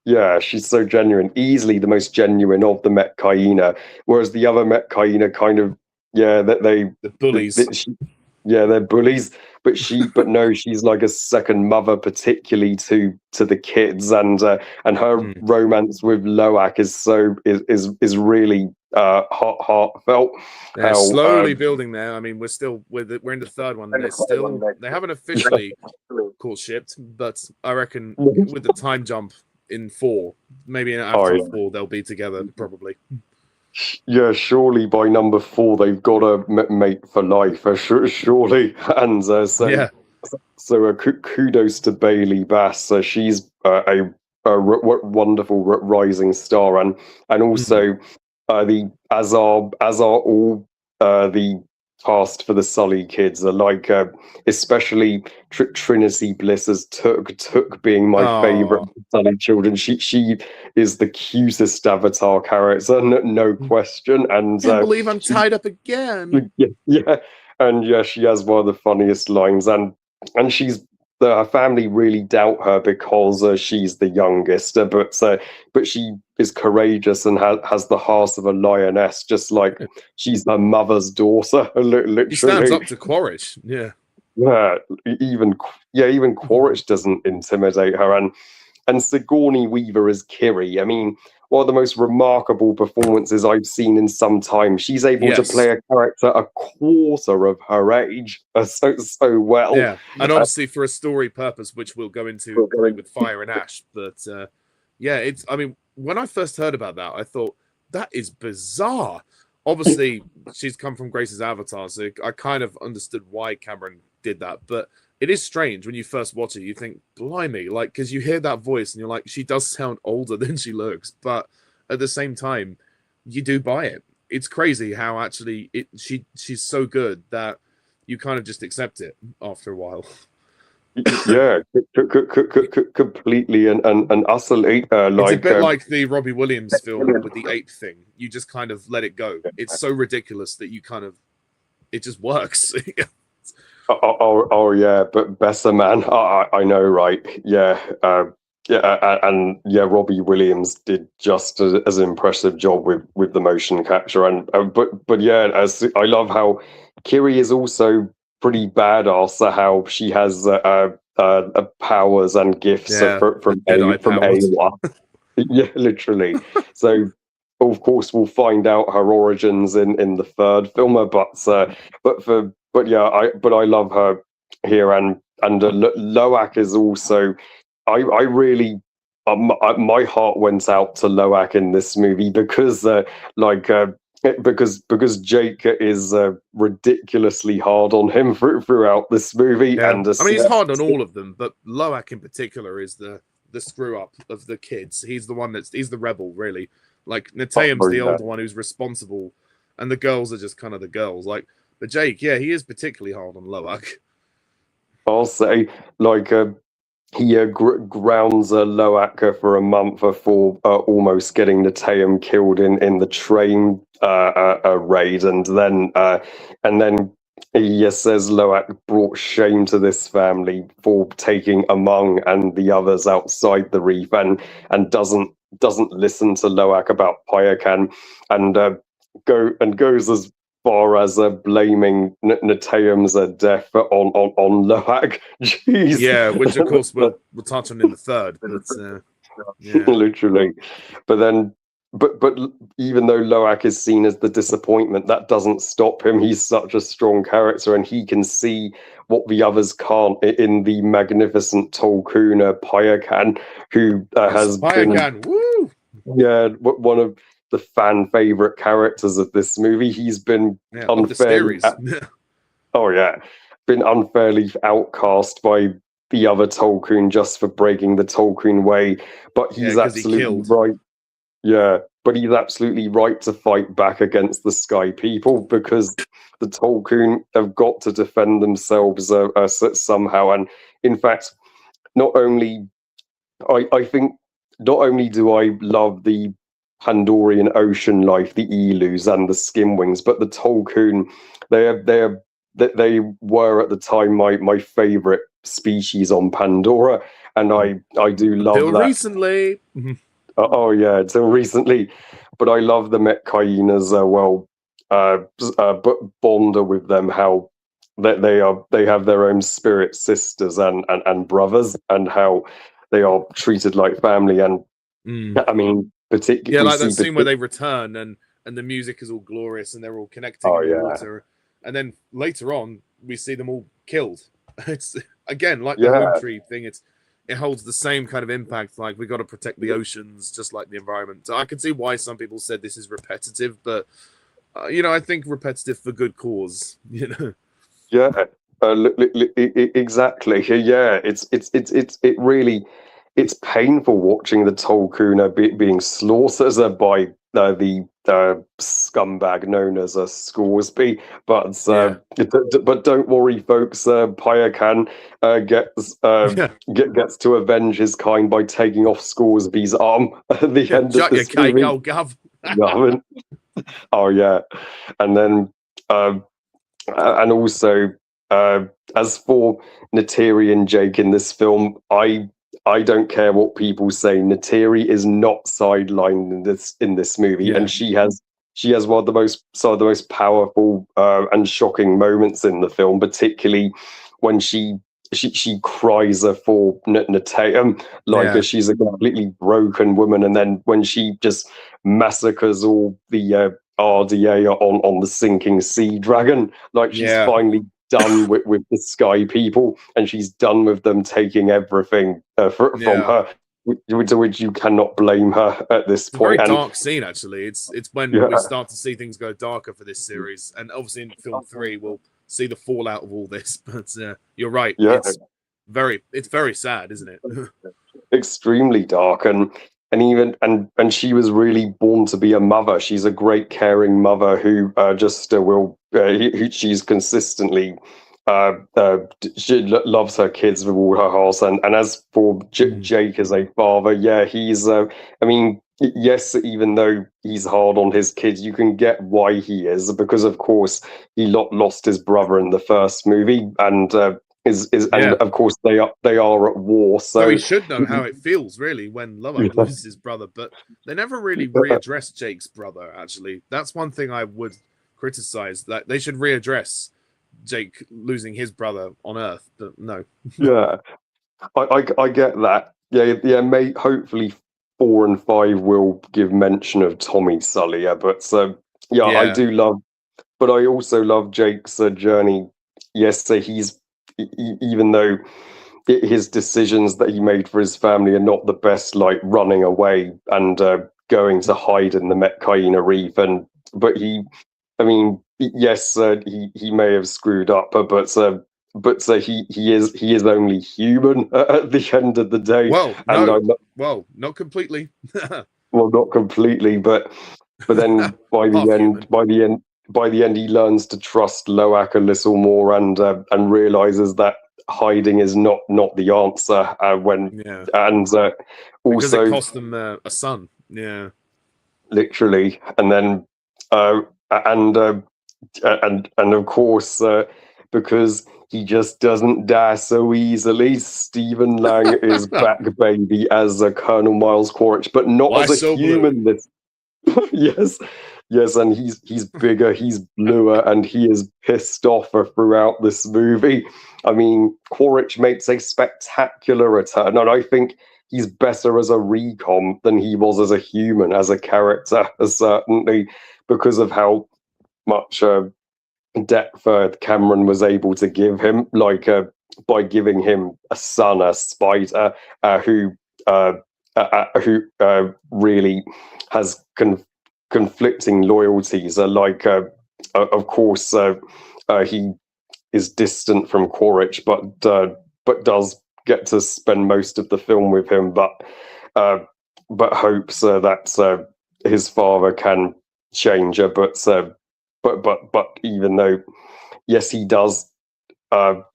Yeah, she's so genuine. Easily the most genuine of the Metcaina, whereas the other Metcaina kind of the bullies. They're bullies. But no, she's like a second mother, particularly to the kids, and her romance with Loak is really heartfelt. They're slowly building there. I mean, we're in the third one. They haven't officially courtshipped, but I reckon with the time jump in 4, maybe in Avatar 4, they'll be together probably. Yeah, surely by number 4 they've got a mate for life, surely. And kudos to Bailey Bass. She's a wonderful rising star, and also as are all the cast for the Sully kids are like, especially Trinity Bliss as Took being my favorite Sully children. She is the cutest Avatar character, no question. And I can't believe I'm tied up again. Yeah, and she has one of the funniest lines, and she's. Her family really doubt her because she's the youngest, but she is courageous and has the heart of a lioness, just like she's her mother's daughter. Literally, she stands up to Quaritch. Even Quaritch doesn't intimidate her, and Sigourney Weaver as Kiri. I mean, one of the most remarkable performances I've seen in some time. She's able to play a character a quarter of her age so well. Yeah, and obviously for a story purpose, which we'll go into with Fire and Ash. But I mean, when I first heard about that, I thought, that is bizarre. Obviously, she's come from Grace's Avatar, so I kind of understood why Cameron did that. But it is strange when you first watch it. You think, blimey, like, because you hear that voice and you're like, she does sound older than she looks. But at the same time, you do buy it. It's crazy how actually she's so good that you kind of just accept it after a while. Yeah, completely and utterly. It's a bit like the Robbie Williams film with the ape thing. You just kind of let it go. It's so ridiculous that it just works. But Besser, man, I know, right? Robbie Williams did just as an impressive job with the motion capture, and as I love how Kiri is also pretty badass. How she has powers and gifts from Awa. Yeah, literally. So of course we'll find out her origins in the third film, but I love her here, and Loak is also. I really, my heart went out to Loak in this movie because Jake is ridiculously hard on him throughout this movie, and I mean he's hard on all of them, but Loak in particular is the screw up of the kids. He's the one he's the rebel, really. Like Neteyam's the older one who's responsible, and the girls are just kind of the girls. Like, but Jake, he is particularly hard on Loak. I'll say, he grounds Loak for a month before almost getting Neteyam killed in the train raid, and then he says Loak brought shame to this family for taking Among and the others outside the reef, and doesn't listen to Loak about Payakan, and goes as far as blaming Neteyam's death on Loak. Jeez. Yeah, which of course we'll touch on in the third. But, literally, but but even though Loak is seen as the disappointment, that doesn't stop him. He's such a strong character, and he can see what the others can't in the magnificent Tolkuna Payakan, who has been woo! one of the fan favorite characters of this movie. He's been unfairly been unfairly outcast by the other Tolkien just for breaking the Tolkien way, but he's absolutely right. Yeah, but he's absolutely right to fight back against the Sky People, because the Tolkien have got to defend themselves somehow. And in fact, I think not only do I love the Pandorian ocean life, the Elus and the Skinwings, but the Tolkien, they were at the time my favorite species on Pandora, and I do love Until that. Recently. Oh yeah, until recently, but I love the Met Hyenas but bonder with them, how they have their own spirit sisters and brothers, and how they are treated like family. And I mean, particularly like that scene where they return and the music is all glorious and they're all connecting in the water, and then later on we see them all killed. It's again like the Hood Tree thing. It holds the same kind of impact. Like, we got to protect the oceans, just like the environment. So I can see why some people said this is repetitive, but I think repetitive for good cause. Yeah, exactly. Yeah, it really, it's painful watching the Tolkien being slaughtered by the scumbag known as Scoresby. But don't worry, folks. Payakan gets to avenge his kind by taking off Scoresby's arm at the end of this movie. Oh, Gav. Oh yeah, and then and also as for Neytiri and Jake in this film, I don't care what people say. Neytiri is not sidelined in this movie, and she has one of the most powerful and shocking moments in the film, particularly when she cries for Netaim like she's a completely broken woman, and then when she just massacres all the RDA on the sinking sea dragon, like she's finally done with the Sky People, and she's done with them taking everything from her, which you cannot blame her at this point. Very dark scene, actually. It's when we start to see things go darker for this series, and obviously in film 3 we'll see the fallout of all this. But you're right, it's very sad, isn't it? Extremely dark, and she was really born to be a mother. She's a great caring mother who she's consistently she loves her kids with all her heart. And as for Jake as a father, he's I mean, yes, even though he's hard on his kids, you can get why he is, because of course he lost his brother in the first movie, and and of course they are at war, so he should know how it feels really when Loak loses his brother. But they never really readdress Jake's brother. Actually, that's one thing I would criticize, that they should readdress Jake losing his brother on Earth, but no. I get that. Hopefully 4 and 5 will give mention of Tommy Sully, but I do love, but I also love Jake's journey. Yes, so he's, even though his decisions that he made for his family are not the best, like running away and going to hide in the Metcaina Reef, but he may have screwed up, but he is only human at the end of the day. Not completely. Well, not completely, but then by the end, he learns to trust Loak a little more, and realizes that hiding is not the answer. Because also it cost them a son. Yeah, literally, and then and of course, because he just doesn't die so easily, Stephen Lang is back, baby, as Colonel Miles Quaritch, but not as a human. Yes, and he's bigger, he's bluer, and he is pissed off throughout this movie. I mean, Quaritch makes a spectacular return, and I think he's better as a recon than he was as a human, as a character, certainly because of how much depth Cameron was able to give him, like by giving him a son, a Spider, who really has conflicting loyalties. Of course, he is distant from Quaritch, but does get to spend most of the film with him. But hopes that his father can change her. But even though, yes, he does, and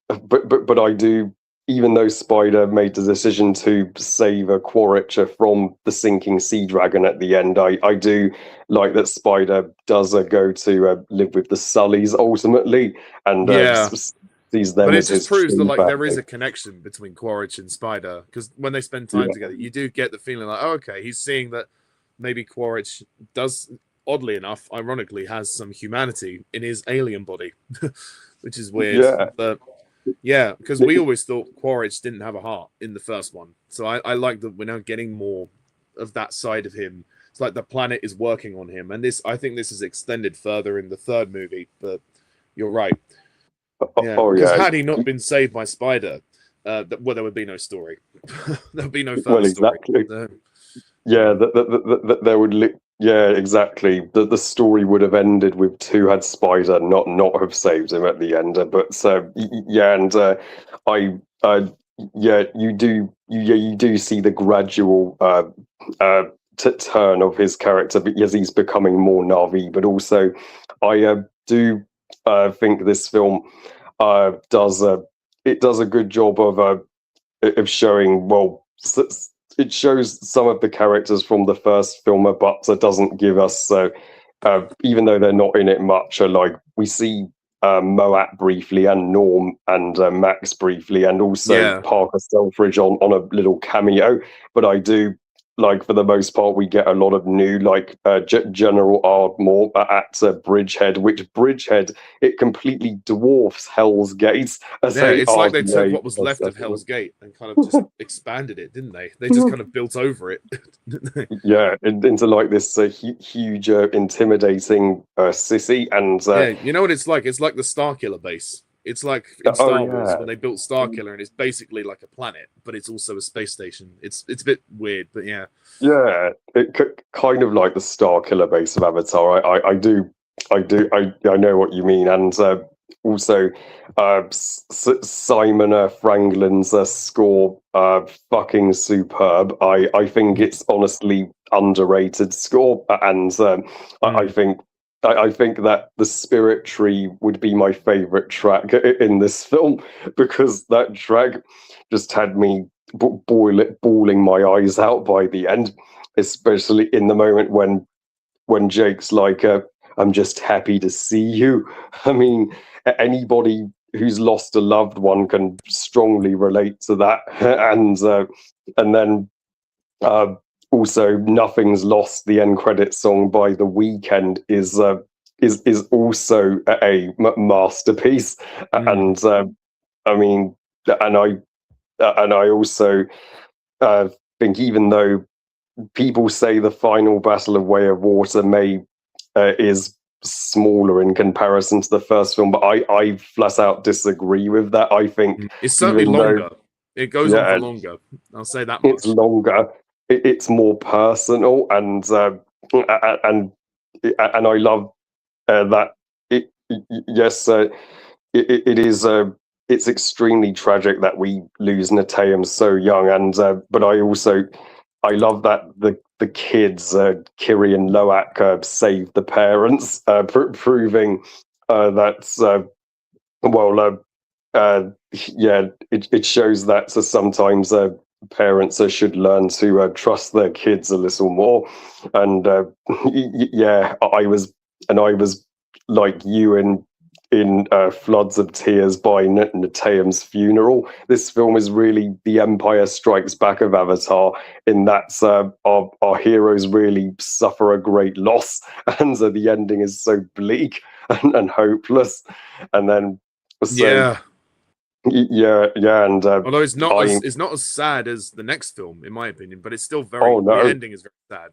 but I do. Even though Spider made the decision to save a Quaritch from the sinking sea dragon at the end, I do like that Spider does go to live with the Sullys ultimately, and sees them. But it as just his proves that true like family. there is a connection between Quaritch and Spider, because when they spend time together, you do get the feeling like, oh, okay, he's seeing that maybe Quaritch does, oddly enough, ironically, has some humanity in his alien body, which is weird. Yeah. But yeah, because we always thought Quaritch didn't have a heart in the first one. So I like that we're now getting more of that side of him. It's like the planet is working on him. And I think this is extended further in the third movie, but you're right. Yeah, because had he not been saved by Spider, there would be no story. There would be no further exactly. story. Yeah, there would. Yeah, exactly. The story would have ended with two had Spider not have saved him at the end. But yeah, and you do see the gradual turn of his character as he's becoming more Na'vi. But also, I do think this film does a good job of showing, well, it shows some of the characters from the first film, but it doesn't give us, even though they're not in it much, like we see Moat briefly and Norm and Max briefly, and also Parker Selfridge on a little cameo. But I do, like, for the most part, we get a lot of new, like General Ardmore at Bridgehead, which Bridgehead, it completely dwarfs Hell's Gate. It's like they took what was left of Hell's Gate and kind of just expanded it, didn't they? They just kind of built over it. Yeah, into like this huge, intimidating city. And you know what it's like? It's like the Starkiller base. It's like in Star Wars when they built Starkiller, and it's basically like a planet, but it's also a space station. It's a bit weird, but yeah. Yeah, it kind of like the Starkiller base of Avatar. I know what you mean, and also Simon Franklin's score, fucking superb. I think it's honestly underrated score, and I think that the Spirit Tree would be my favorite track in this film, because that track just had me bawling my eyes out by the end, especially in the moment when Jake's like, I'm just happy to see you. I mean, anybody who's lost a loved one can strongly relate to that. And then also, Nothing's Lost, the end credit song by The Weeknd, is also a masterpiece. And I mean, and I also think, even though people say the final battle of Way of Water is smaller in comparison to the first film, but I flat out disagree with that. I think it's certainly longer. It goes on for longer. I'll say that much. It's longer. It's more personal, and I love that. It is. It's extremely tragic that we lose Neteyam so young, and but I love that the kids, Kiri and Loak, saved the parents, proving that it shows that sometimes parents should learn to trust their kids a little more. And I was like you in floods of tears by Neteyam's funeral. This film is really the Empire Strikes Back of Avatar, in that our heroes really suffer a great loss, and so the ending is so bleak and hopeless. And then Yeah, and Although it's not I it's not as sad as the next film, in my opinion, but it's still oh the no, ending is very sad.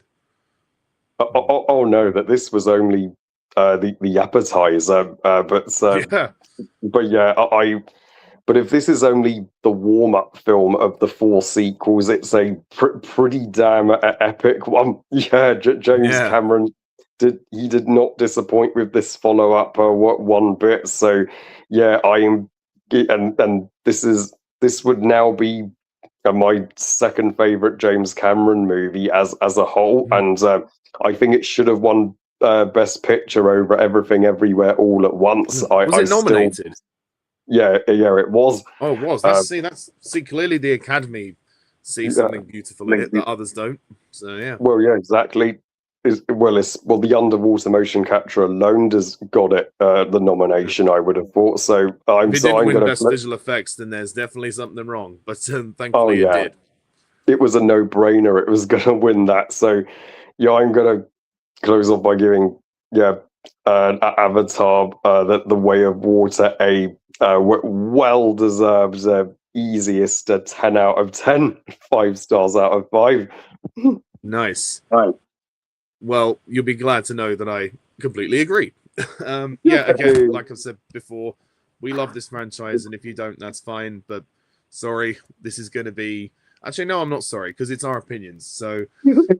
oh no, that this was only the appetizer, Yeah, but yeah, but if this is only the warm up film of the four sequels, it's a pretty damn epic one. Yeah, James yeah. Cameron did not disappoint with this follow up one bit. So yeah, I am, and this would now be my second favorite James Cameron movie as a whole, Mhm. and I think it should have won Best Picture over Everything Everywhere All at Once. Was I it still, nominated? yeah, it was. Oh, it was. Uh, That's see clearly the Academy see yeah, something beautiful in it that others don't. So yeah. well, yeah, exactly. Well, the underwater motion capture alone has got it the nomination. I would have thought so. If it didn't I'm win gonna. Best Visual Effects, then there's definitely something wrong. But Oh thankfully, it yeah, did. it was a no brainer. It was gonna win that. So yeah, I'm gonna close off by giving Avatar the Way of Water a well deserved easiest 10 out of 10, 5 stars out of 5. Nice. Right. Well, you'll be glad to know that I completely agree. Yeah, again, like I've said before, we love this franchise, and if you don't, that's fine. But sorry, this is going to be. Actually, no, I'm not sorry because it's our opinions. So,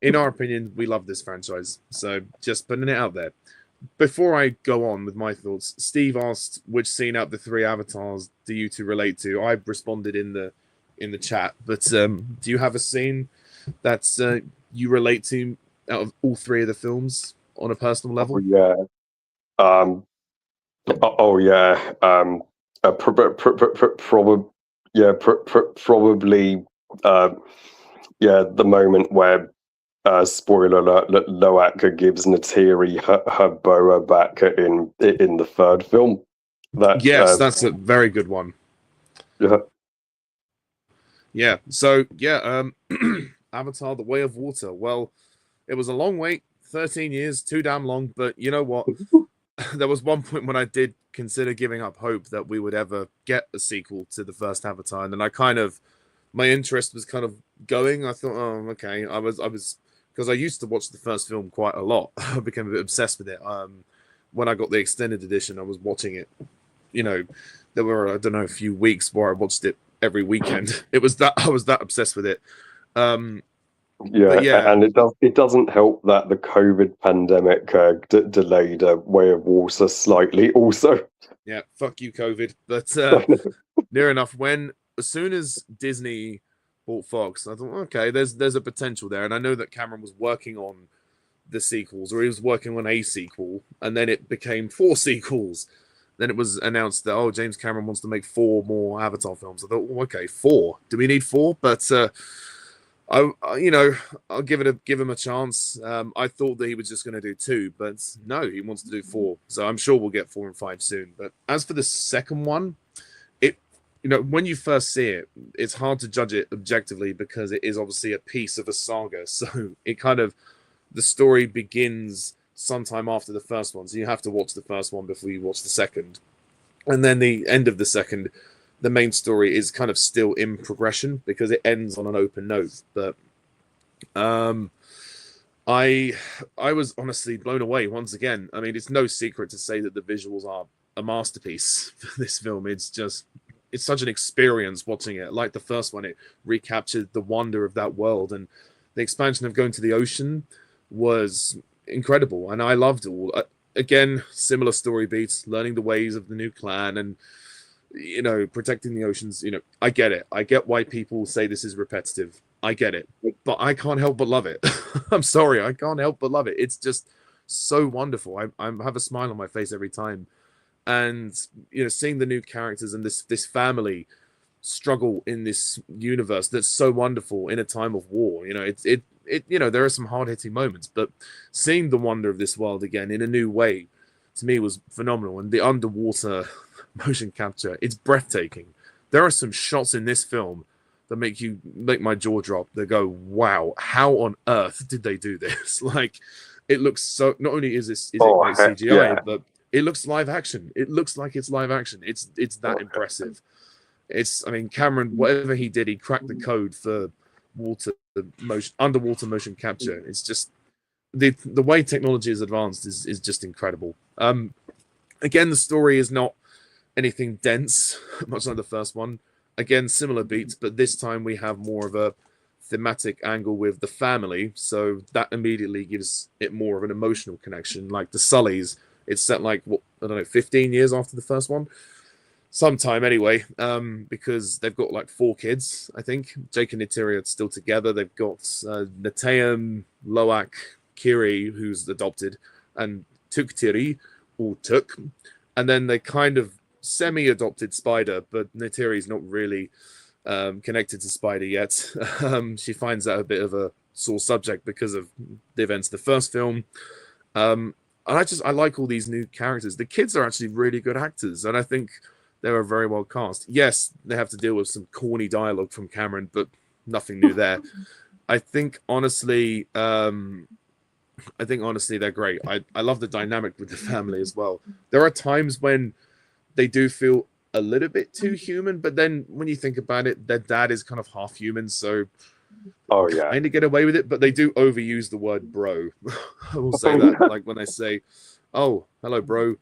in our opinion, we love this franchise. So, just putting it out there. Before I go on with my thoughts, Steve asked which scene out of the three avatars do you two relate to. I responded in the chat, but do you have a scene that's you relate to out of all three of the films on a personal Oh, level? yeah. Um, oh, yeah. Probably, yeah, probably, yeah, the moment where, spoiler alert, Loaka gives Natiri her boa back in the third film. That, Yes, that's a very good one. yeah. Yeah. So yeah, Avatar: The Way of Water. Well, it was a long wait, 13 years, too damn long. But you know what? There was one point when I did consider giving up hope that we would ever get a sequel to the first Avatar, and then I kind of my interest was kind of going. I thought, oh, okay. I was because I used to watch the first film quite a lot. I became a bit obsessed with it. When I got the extended edition, I was watching it. You know, there were I don't know a few weeks where I watched it every weekend. It was that I was that obsessed with it. Um, Yeah, but yeah, and it doesn't help that the COVID pandemic delayed Way of Water slightly. Also, yeah, fuck you, COVID. But near enough. When as soon as Disney bought Fox, I thought, okay, there's a potential there, and I know that Cameron was working on the sequels, or he was working on a sequel, and then it became four sequels. Then it was announced that James Cameron wants to make four more Avatar films. I thought, okay, four. Do we need four? But you know, I'll give him a chance. I thought that he was just going to do two, but no, he wants to do four. So I'm sure we'll get 4 and 5 soon. But as for the second one, when you first see it, it's hard to judge it objectively because it is obviously a piece of a saga. So it kind of the story begins sometime after the first one. So you have to watch the first one before you watch the second. And then the end of the second, the main story is kind of still in progression because it ends on an open note. But I was honestly blown away once again. I mean, it's no secret to say that the visuals are a masterpiece for this film. It's such an experience watching it. Like the first one, it recaptured the wonder of that world, and the expansion of going to the ocean was incredible, and I loved it all. Again, similar story beats, learning the ways of the new clan, and protecting the oceans. I get it. I get why people say this is repetitive. I get it, but I can't help but love it. I'm sorry, I can't help but love it. It's just so wonderful. I have a smile on my face every time, and seeing the new characters and this family struggle in this universe that's so wonderful in a time of war. There are some hard-hitting moments, but seeing the wonder of this world again in a new way to me was phenomenal. And the underwater motion capture, it's breathtaking. There are some shots in this film that make my jaw drop. They go, wow, how on earth did they do this? Like, it looks so, not only is it great CGI, yeah. but it looks live action. It looks like it's live action. It's that impressive. I mean, Cameron, whatever he did, he cracked the code for underwater motion capture. It's just the way technology has advanced is just incredible. Again, the story is not anything dense, much like the first one. Again, similar beats, but this time we have more of a thematic angle with the family, so that immediately gives it more of an emotional connection. Like the Sullys, it's set like, what, I don't know, 15 years after the first one, sometime anyway, because they've got like 4 kids, I think. Jake and Neytiri are still together. They've got Neteyam, Loak, Kiri, who's adopted, and Tuktiri, or Tuk, and then they kind of semi-adopted Spider, but Neytiri's not really connected to Spider yet. She finds that a bit of a sore subject because of the events of the first film. And I like all these new characters. The kids are actually really good actors, and I think they were very well cast. Yes, they have to deal with some corny dialogue from Cameron, but nothing new there. I think honestly, they're great. I love the dynamic with the family as well. There are times when they do feel a little bit too human, but then when you think about it, their dad is kind of half human, so kind of get away with it. But they do overuse the word bro. I will say that, like when they say, "Oh, hello, bro,"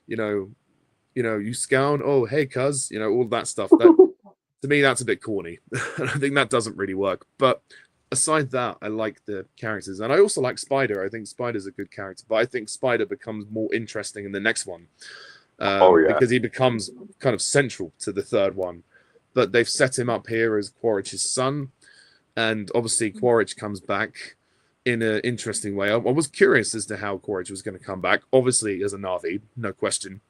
you scound. Oh, hey, cuz, all that stuff. That to me, that's a bit corny. I think that doesn't really work. But aside that, I like the characters, and I also like Spider. I think Spider's a good character, but I think Spider becomes more interesting in the next one. Because he becomes kind of central to the third one. But they've set him up here as Quaritch's son, and obviously Quaritch comes back in an interesting way. I was curious as to how Quaritch was going to come back, obviously as a Na'vi, no question.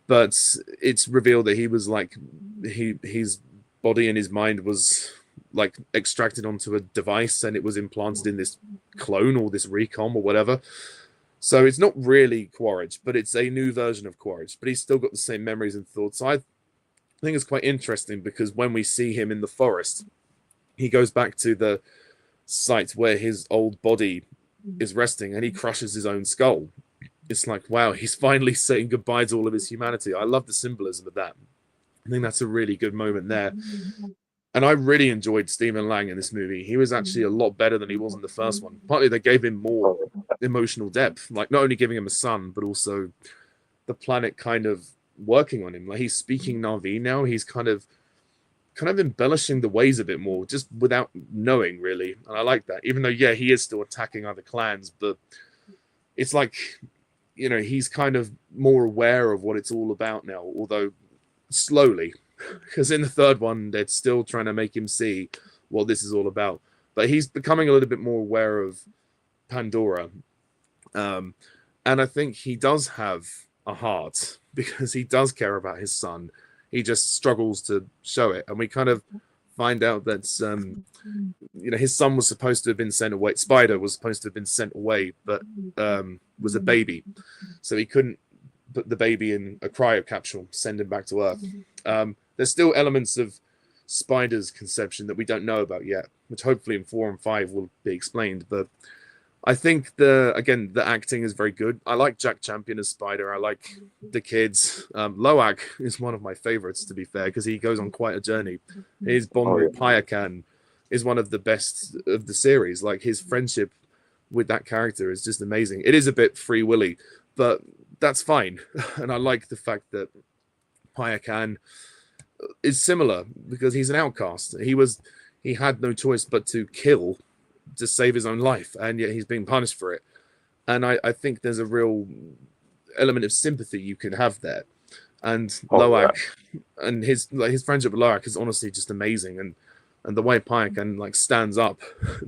But it's revealed that he was like, his body and his mind was like extracted onto a device, and it was implanted in this clone or this recom or whatever. So it's not really Quaritch, but it's a new version of Quaritch. But he's still got the same memories and thoughts. So I think it's quite interesting because when we see him in the forest, he goes back to the site where his old body is resting, and he crushes his own skull. It's like, wow, he's finally saying goodbye to all of his humanity. I love the symbolism of that. I think that's a really good moment there. And I really enjoyed Stephen Lang in this movie. He was actually a lot better than he was in the first one. Partly they gave him more emotional depth, like not only giving him a son, but also the planet kind of working on him. Like he's speaking Na'vi now. He's kind of embellishing the ways a bit more, just without knowing really. And I like that. Even though, yeah, he is still attacking other clans, but it's like, he's kind of more aware of what it's all about now, although slowly. Because in the third one, they're still trying to make him see what this is all about. But he's becoming a little bit more aware of Pandora. And I think he does have a heart because he does care about his son. He just struggles to show it. And we kind of find out that, his son was supposed to have been sent away. Spider was supposed to have been sent away, but was a baby. So he couldn't put the baby in a cryo capsule, send him back to Earth. There's still elements of Spider's conception that we don't know about yet, which hopefully in 4 and 5 will be explained. But I think the acting is very good. I like Jack Champion as Spider. I like the kids. Loak is one of my favorites, to be fair, because he goes on quite a journey. His bond with Payakan is one of the best of the series. Like his friendship with that character is just amazing. It is a bit free willy, but that's fine. And I like the fact that Payakan is similar because he's an outcast. He had no choice but to kill to save his own life, and yet he's being punished for it. And I think there's a real element of sympathy you can have there. And Loak and his friendship with Loak is honestly just amazing. And the way Payakan stands up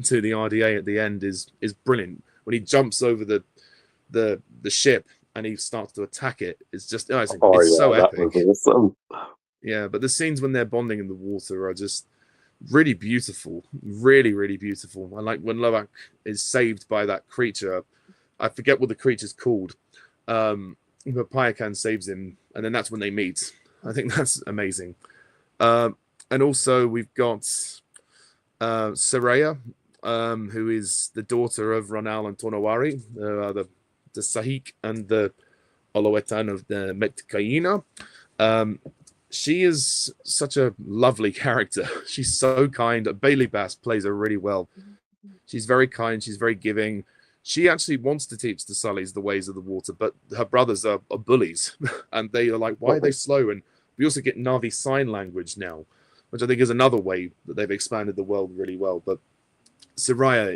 to the RDA at the end is brilliant. When he jumps over the ship and he starts to attack it, it's just it's so epic. That was awesome. Yeah, but the scenes when they're bonding in the water are just really beautiful, really, really beautiful. I like when Loak is saved by that creature. I forget what the creature's called, but Payakan saves him, and then that's when they meet. I think that's amazing. And also we've got Saraya, who is the daughter of Ronal and Tonawari, the Sahik and the Olowetan of the Metkaina. she is such a lovely character. She's so kind. Bailey Bass plays her really well. She's very kind. She's very giving. She actually wants to teach the Sullys the ways of the water, but her brothers are bullies, and they are like, "Why are they slow?" And we also get Na'vi sign language now, which I think is another way that they've expanded the world really well. But Soraya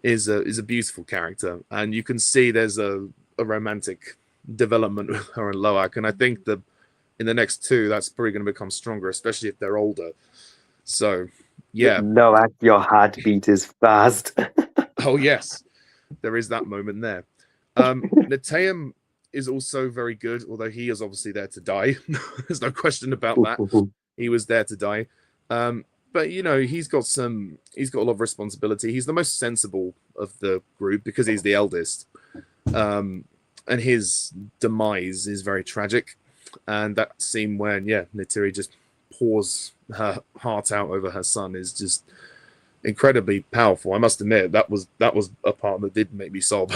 is a beautiful character, and you can see there's a romantic development with her and Loak, and I think that in the next two, that's probably going to become stronger, especially if they're older. So, yeah. No, your heartbeat is fast. Oh yes, there is that moment there. Neteyam is also very good, although he is obviously there to die. There's no question about that. He was there to die. But you know, he's got a lot of responsibility. He's the most sensible of the group because he's the eldest. And his demise is very tragic. And that scene when, Neytiri just pours her heart out over her son is just incredibly powerful. I must admit that was a part that did make me sob.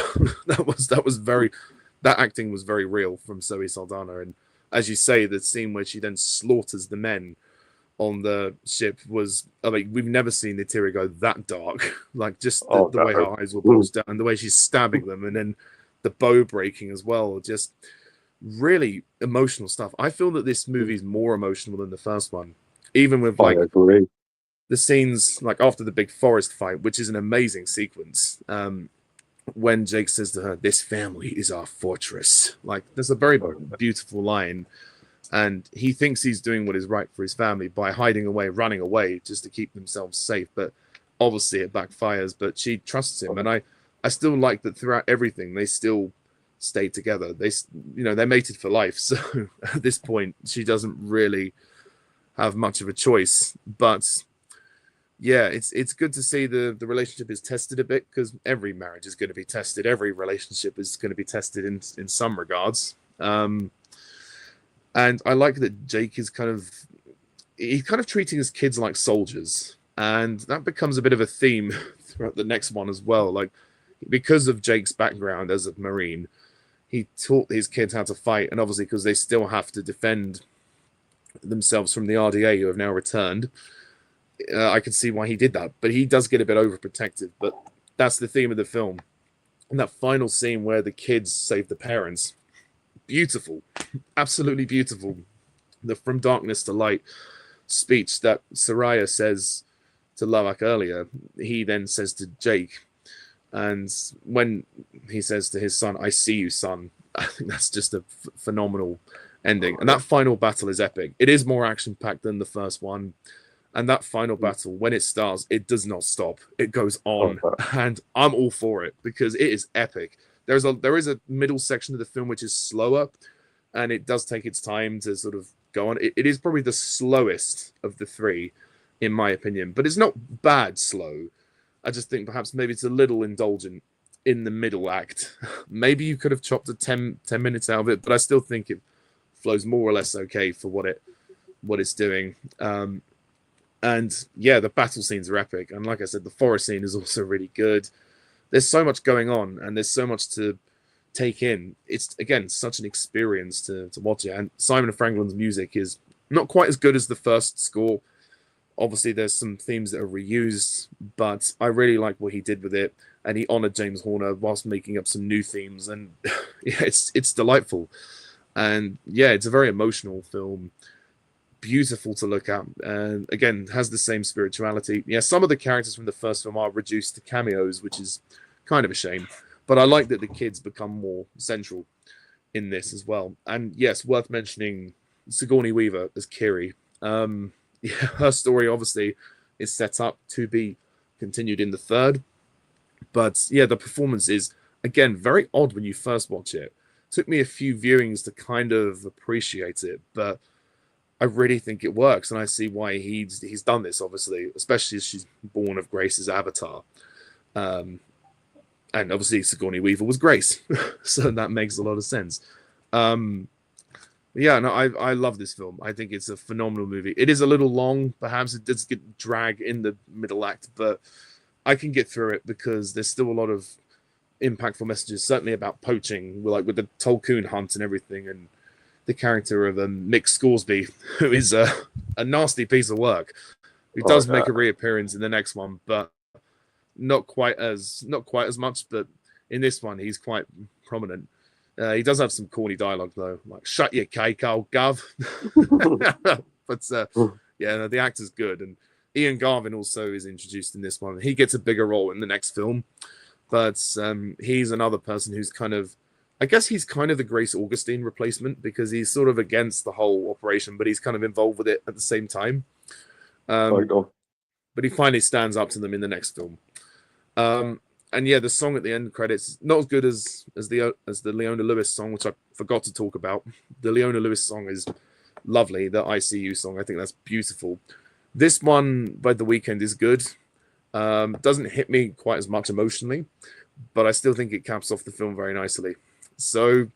that acting was very real from Zoe Saldana. And as you say, the scene where she then slaughters the men on the ship was, I mean, we've never seen Neytiri go that dark. Like just the way her eyes were bulged out and the way she's stabbing them, and then the bow breaking as well. Just really emotional stuff. I feel that this movie is more emotional than the first one, even with like the scenes like after the big forest fight, which is an amazing sequence. When Jake says to her, "This family is our fortress," like there's a very beautiful line. And he thinks he's doing what is right for his family by hiding away, running away just to keep themselves safe. But obviously it backfires. But she trusts him. And I still like that throughout everything, they still stay together. They're mated for life. So at this point, she doesn't really have much of a choice. But yeah, it's good to see the relationship is tested a bit, because every marriage is going to be tested. Every relationship is going to be tested in some regards. And I like that Jake is he's kind of treating his kids like soldiers. And that becomes a bit of a theme throughout the next one as well. Like, because of Jake's background as a Marine, he taught his kids how to fight. And obviously, because they still have to defend themselves from the RDA, who have now returned, I can see why he did that. But he does get a bit overprotective. But that's the theme of the film. And that final scene where the kids save the parents, beautiful, absolutely beautiful. The "from darkness to light" speech that Soraya says to Loak earlier, he then says to Jake. And when he says to his son, "I see you, son," I think that's just a phenomenal ending. And that final battle is epic. It is more action-packed than the first one. And that final battle, when it starts, it does not stop. It goes on. And I'm all for it because it is epic. There is a middle section of the film which is slower, and it does take its time to sort of go on. It is probably the slowest of the three, in my opinion, but it's not bad slow. I just think perhaps maybe it's a little indulgent in the middle act. Maybe you could have chopped 10 minutes out of it, but I still think it flows more or less okay for what it's doing. And yeah, the battle scenes are epic, and like I said, the forest scene is also really good. There's so much going on, and there's so much to take in. It's, again, such an experience to watch it. And Simon and Franklin's music is not quite as good as the first score. Obviously, there's some themes that are reused, but I really like what he did with it. And he honored James Horner whilst making up some new themes. And yeah, it's delightful. And yeah, it's a very emotional film. Beautiful to look at. And again, has the same spirituality. Yeah, some of the characters from the first film are reduced to cameos, which is kind of a shame. But I like that the kids become more central in this as well. And yes, worth mentioning Sigourney Weaver as Kiri. Yeah, her story obviously is set up to be continued in the third. But yeah, the performance is, again, very odd when you first watch it. Took me a few viewings to kind of appreciate it, but I really think it works, and I see why he's done this, obviously, especially as she's born of Grace's avatar. And obviously Sigourney Weaver was Grace, so that makes a lot of sense. Yeah, no, I love this film. I think it's a phenomenal movie. It is a little long, perhaps it does get drag in the middle act, but I can get through it because there's still a lot of impactful messages, certainly about poaching, like with the Tolkien hunt and everything. And the character of Mick Scoresby, who is a nasty piece of work, who does make a reappearance in the next one, but not quite as much. But in this one, he's quite prominent. He does have some corny dialogue though, like "Shut your cake, old gov." But yeah, no, the actor's good, and Ian Garvin also is introduced in this one. He gets a bigger role in the next film, but he's another person who's kind of, I guess he's kind of the Grace Augustine replacement, because he's sort of against the whole operation, but he's kind of involved with it at the same time. But he finally stands up to them in the next film. And yeah, the song at the end credits, not as good as the Leona Lewis song, which I forgot to talk about. The Leona Lewis song is lovely. The ICU song, I think that's beautiful. This one by The Weeknd is good. Doesn't hit me quite as much emotionally, but I still think it caps off the film very nicely. So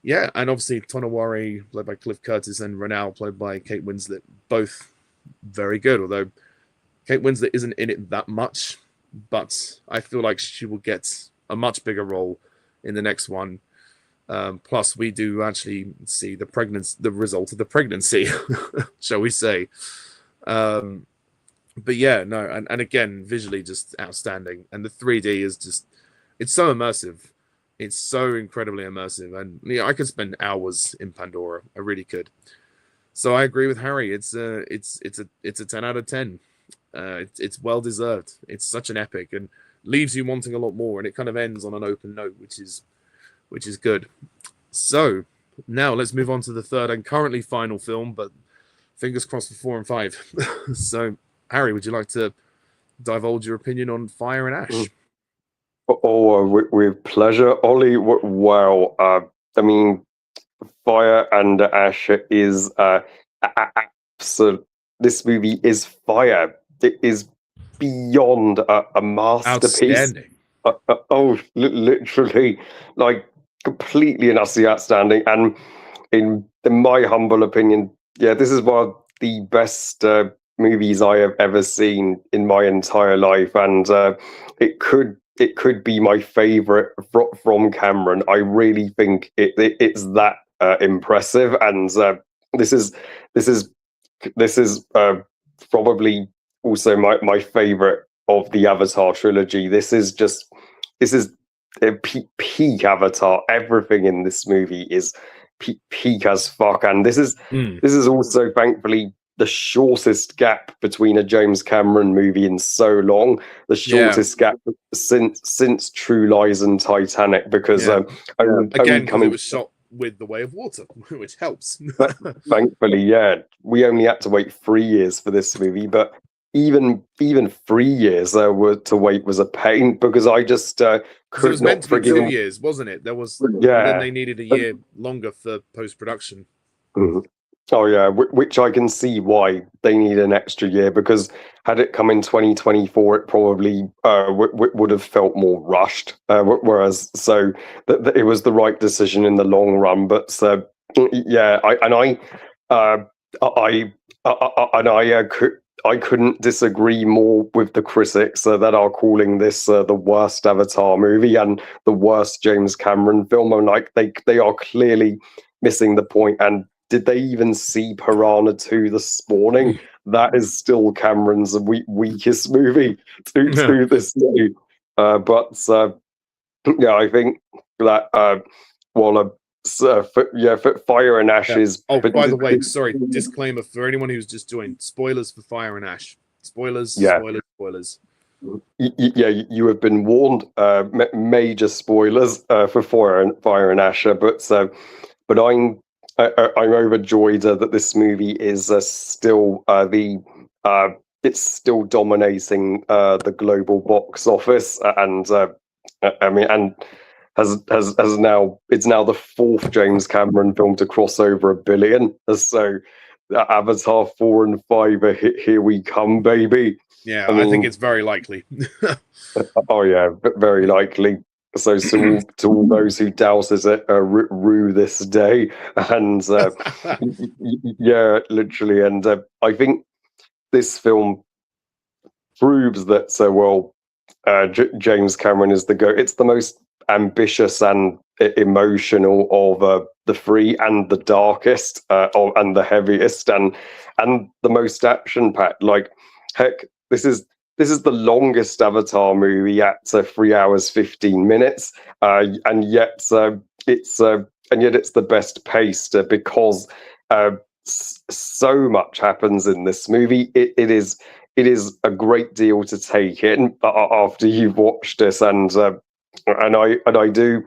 yeah, and obviously Tonawari, played by Cliff Curtis, and Renal, played by Kate Winslet, both very good, although Kate Winslet isn't in it that much, but I feel like she will get a much bigger role in the next one. Plus, we do actually see the result of the pregnancy, shall we say. But yeah, no, and again, visually just outstanding. And the 3D is just, it's so immersive. It's so incredibly immersive. And yeah, I could spend hours in Pandora. I really could. So I agree with Harry. It's a 10 out of 10. It's well deserved. It's such an epic and leaves you wanting a lot more. And it kind of ends on an open note, which is good. So now let's move on to the third and currently final film, but fingers crossed for 4 and 5. So Harry, would you like to divulge your opinion on Fire and Ash? With pleasure, Ollie. Wow. I mean, Fire and Ash is absolute. This movie is fire. It is beyond a masterpiece. Literally, like completely and utterly outstanding. And in my humble opinion, yeah, this is one of the best movies I have ever seen in my entire life, and it could be my favorite from Cameron. I really think it's that impressive, and this is probably also my favorite of the Avatar trilogy. This is a peak Avatar. Everything in this movie is peak as fuck, and this is also thankfully the shortest gap between a James Cameron movie in so long. The shortest gap since True Lies and Titanic, because again, it was shot with The Way of Water, which helps. Thankfully, yeah, we only had to wait 3 years for this movie, but even 3 years to wait was a pain, because I just could it was meant to be 2 years, wasn't it? There was, then they needed a year longer for post-production. Mm-hmm. Oh yeah, which I can see why they need an extra year, because had it come in 2024, it probably would have felt more rushed. Whereas, so it was the right decision in the long run. But yeah, I couldn't disagree more with the critics that are calling this the worst Avatar movie and the worst James Cameron film. And like they are clearly missing the point. And did they even see Piranha 2 this morning? That is still Cameron's weakest movie to this day. But yeah, I think that for Fire and Ash is. Oh, by the way, sorry, disclaimer for anyone who's just joined: spoilers for Fire and Ash. Spoilers. Yeah, you have been warned. Major spoilers for Fire and Ash, but I'm overjoyed that this movie is still it's still dominating the global box office, and I mean, and has now, it's now the 4th James Cameron film to cross over $1 billion. So Avatar 4 and 5 are here we come, baby. Yeah, I think it's very likely. Oh yeah, very likely. So to all those who doubted it, rue this day. And yeah, literally. And I think this film proves that James Cameron is the GOAT. It's the most ambitious and emotional of the three, and the darkest, and the heaviest, and the most action packed. Like, heck, this is the longest Avatar movie at 3 hours 15 minutes, and yet it's the best paced, because so much happens in this movie. It is a great deal to take in after you've watched this, and I do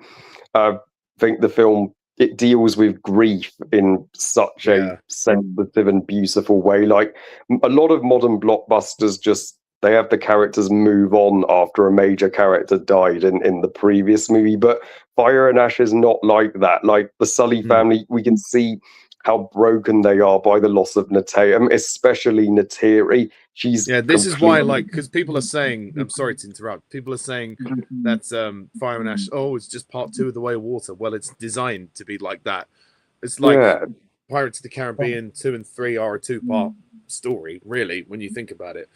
think the film, it deals with grief in such a sensitive and beautiful way. Like, a lot of modern blockbusters, just they have the characters move on after a major character died in the previous movie, but Fire and Ash is not like that. Like, the Sully family, we can see how broken they are by the loss of Netaim, especially Neteri. This is why, like, because people are saying, I'm sorry to interrupt, people are saying that Fire and Ash, it's just part 2 of The Way of Water. Well, it's designed to be like that. It's like Pirates of the Caribbean 2 and 3 are a 2-part story, really, when you think about it.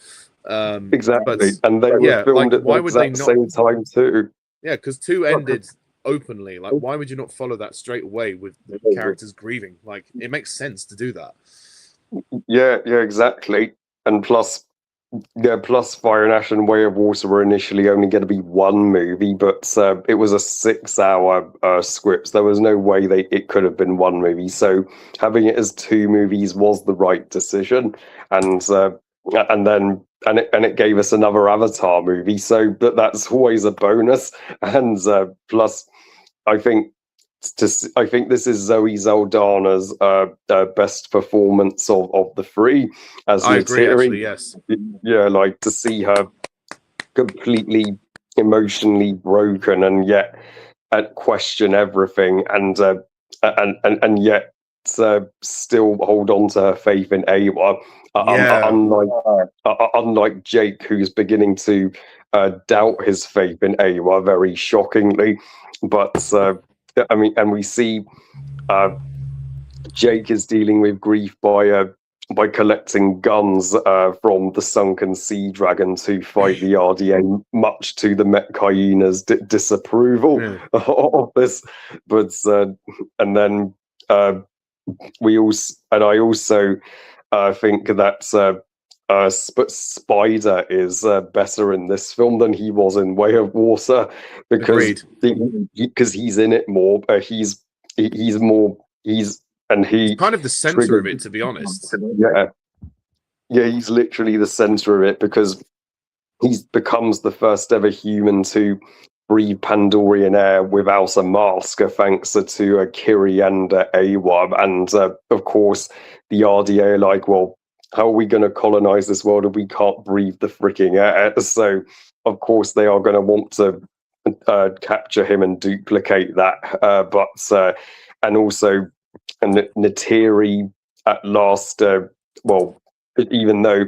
Exactly, and they were filmed at the exact same time too. Yeah, because 2 ended openly. Like, why would you not follow that straight away with the characters grieving? Like, it makes sense to do that. Yeah, exactly. And plus Fire and Ash and Way of Water were initially only going to be one movie, but it was a 6-hour script. There was no way it could have been one movie. So having it as 2 movies was the right decision, and it gave us another Avatar movie. So that's always a bonus. And plus, I think this is Zoe Saldana's best performance of the 3 as I agree, Neytiri. actually, yes. Yeah, like, to see her completely emotionally broken and yet question everything, and yet still hold on to her faith in Awa. Unlike Jake, who's beginning to doubt his faith in Awa very shockingly. But and we see Jake is dealing with grief by collecting guns from the sunken sea dragon to fight the RDA, much to the Met Hyena's disapproval of this. But and then I also think that Spider is better in this film than he was in Way of Water, because he's in it more. He's kind of the center of it, to be honest. Yeah, he's literally the center of it, because he becomes the first ever human to breathe Pandorian air without a mask, thanks to Kiri and Awa. And of course, the RDA are like, well, how are we going to colonize this world if we can't breathe the freaking air? So, of course, they are going to want to capture him and duplicate that. And also, Neytiri at last, even though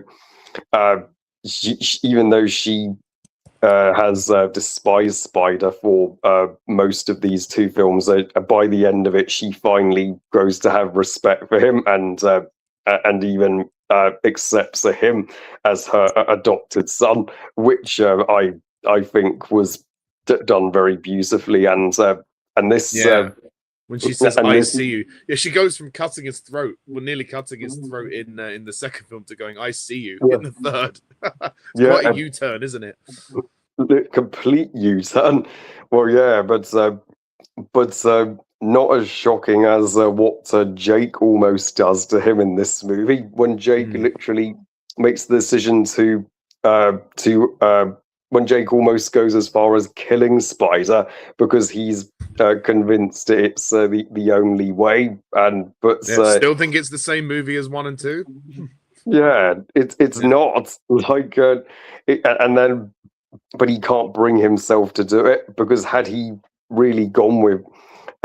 she has despised Spider for most of these 2 films, by the end of it, she finally grows to have respect for him, and even accepts him as her adopted son, which I think was done very beautifully. And this. When she says, "I see you," she goes from cutting his throat, nearly cutting his throat in the second film, to going, "I see you" in the third. It's quite a U-turn, isn't it? Complete U-turn. Well, yeah, but not as shocking as what Jake almost does to him in this movie, when Jake literally makes the decision when Jake almost goes as far as killing Spider, because he's convinced it's the only way. Still think it's the same movie as 1 and 2. Yeah, it's not like, but he can't bring himself to do it, because had he really gone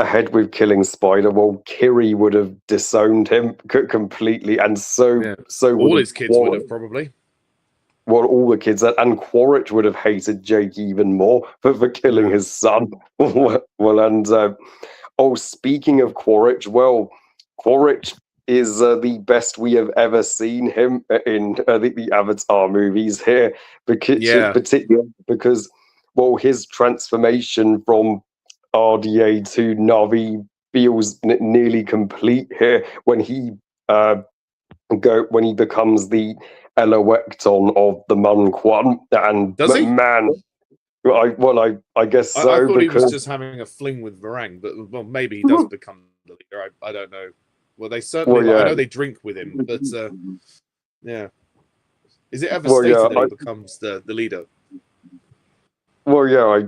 ahead with killing Spider, well, Kiri would have disowned him completely, and so all his kids would have probably. Well, all the kids, and Quaritch would have hated Jake even more for killing his son. Speaking of Quaritch, Quaritch is the best we have ever seen him in the Avatar movies here, particularly because his transformation from RDA to Navi feels nearly complete here when he when he becomes the Eloecton of the Munquan. And Does he? man, I guess I so, thought he was because just having a fling with Varang, but well, maybe he does become the leader. I don't know. Well, they certainly. I know they drink with him, but yeah. Is it ever stated that he becomes the leader? Well, yeah,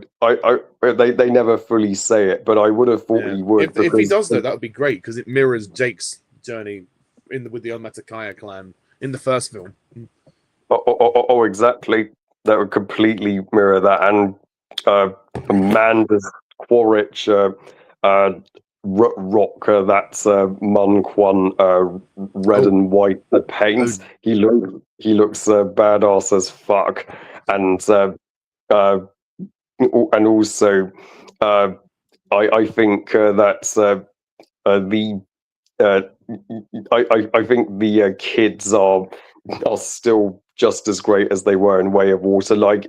they never fully say it, but I would have thought he would. If he does, though, that would be great because it mirrors Jake's journey with the Onmatakaya clan in the first film. Exactly. That would completely mirror that. And Amanda's Quaritch rocker, that's Munquan red and white paints. He looks badass as fuck, and also I think that's the I think the kids are still just as great as they were in Way of Water. Like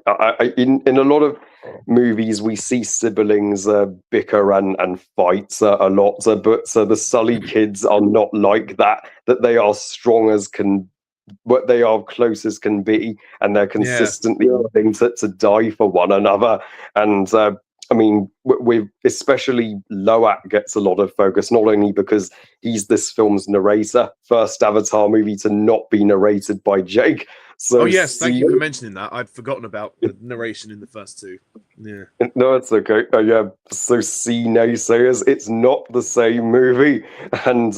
in a lot of movies, we see siblings bicker and fight a lot, but the Sully kids are not like that. That they are strong as can, what they are close as can be, and they're consistently willing to die for one another. And I mean, with especially Loak gets a lot of focus, not only because he's this film's narrator, first Avatar movie to not be narrated by Jake. So oh yes, thank you for mentioning that. I'd forgotten about the narration in the first two. Yeah, no, it's okay. Yeah, so see naysayers, it's not the same movie, and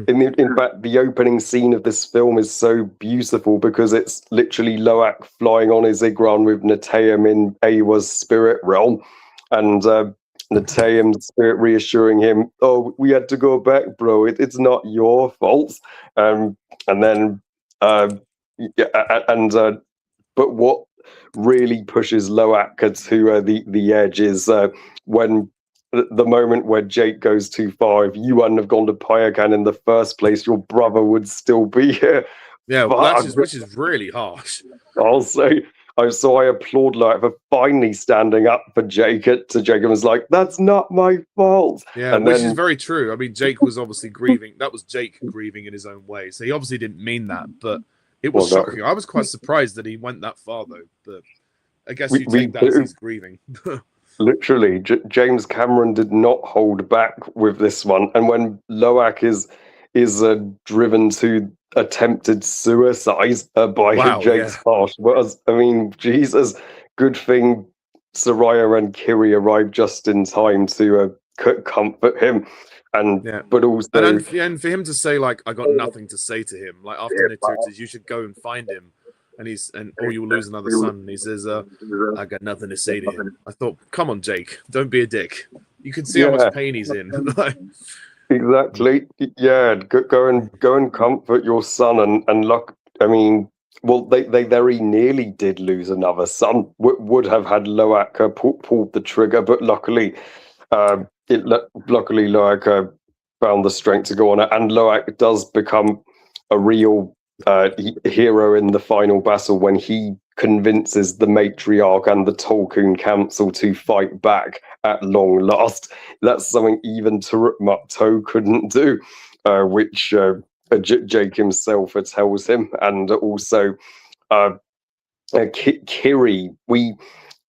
in fact, the opening scene of this film is so beautiful because it's literally Loak flying on his Igran with Nataeum in Awa's spirit realm. And Nataeum's spirit reassuring him, "Oh, we had to go back, bro. It's not your fault." And then, but what really pushes Loak to the edge is when the moment where Jake goes too far. If you hadn't have gone to Payakan in the first place, your brother would still be here. Yeah, well, which is really harsh. Also, so I applaud Loak for finally standing up for Jake. To Jake and was like, "That's not my fault." Yeah, and which then, is very true. I mean, Jake was obviously grieving. That was Jake grieving in his own way. So he obviously didn't mean that, but it was shocking. I was quite surprised that he went that far, though. But I guess you take that as he's grieving. Literally, James Cameron did not hold back with this one. And when Loak is driven to attempted suicide by Jake's harsh words, I mean, Jesus, good thing Soraya and Kiri arrived just in time to comfort him. And but also, and for him to say, like, I got nothing to say to him, like after Nitur says you should go and find him, or you'll lose another son. And he says, I got nothing to say to him. I thought, come on, Jake, don't be a dick. You can see how much pain he's in. Exactly. Yeah, go and comfort your son and look. I mean, well, they very nearly did lose another son. Would have had Loak pulled the trigger, but luckily, Loak found the strength to go on it, and Loak does become a real hero in the final battle when he convinces the matriarch and the Tolkien Council to fight back at long last. That's something even Turut Mukto couldn't do, which Jake himself tells him. And also Kiri, we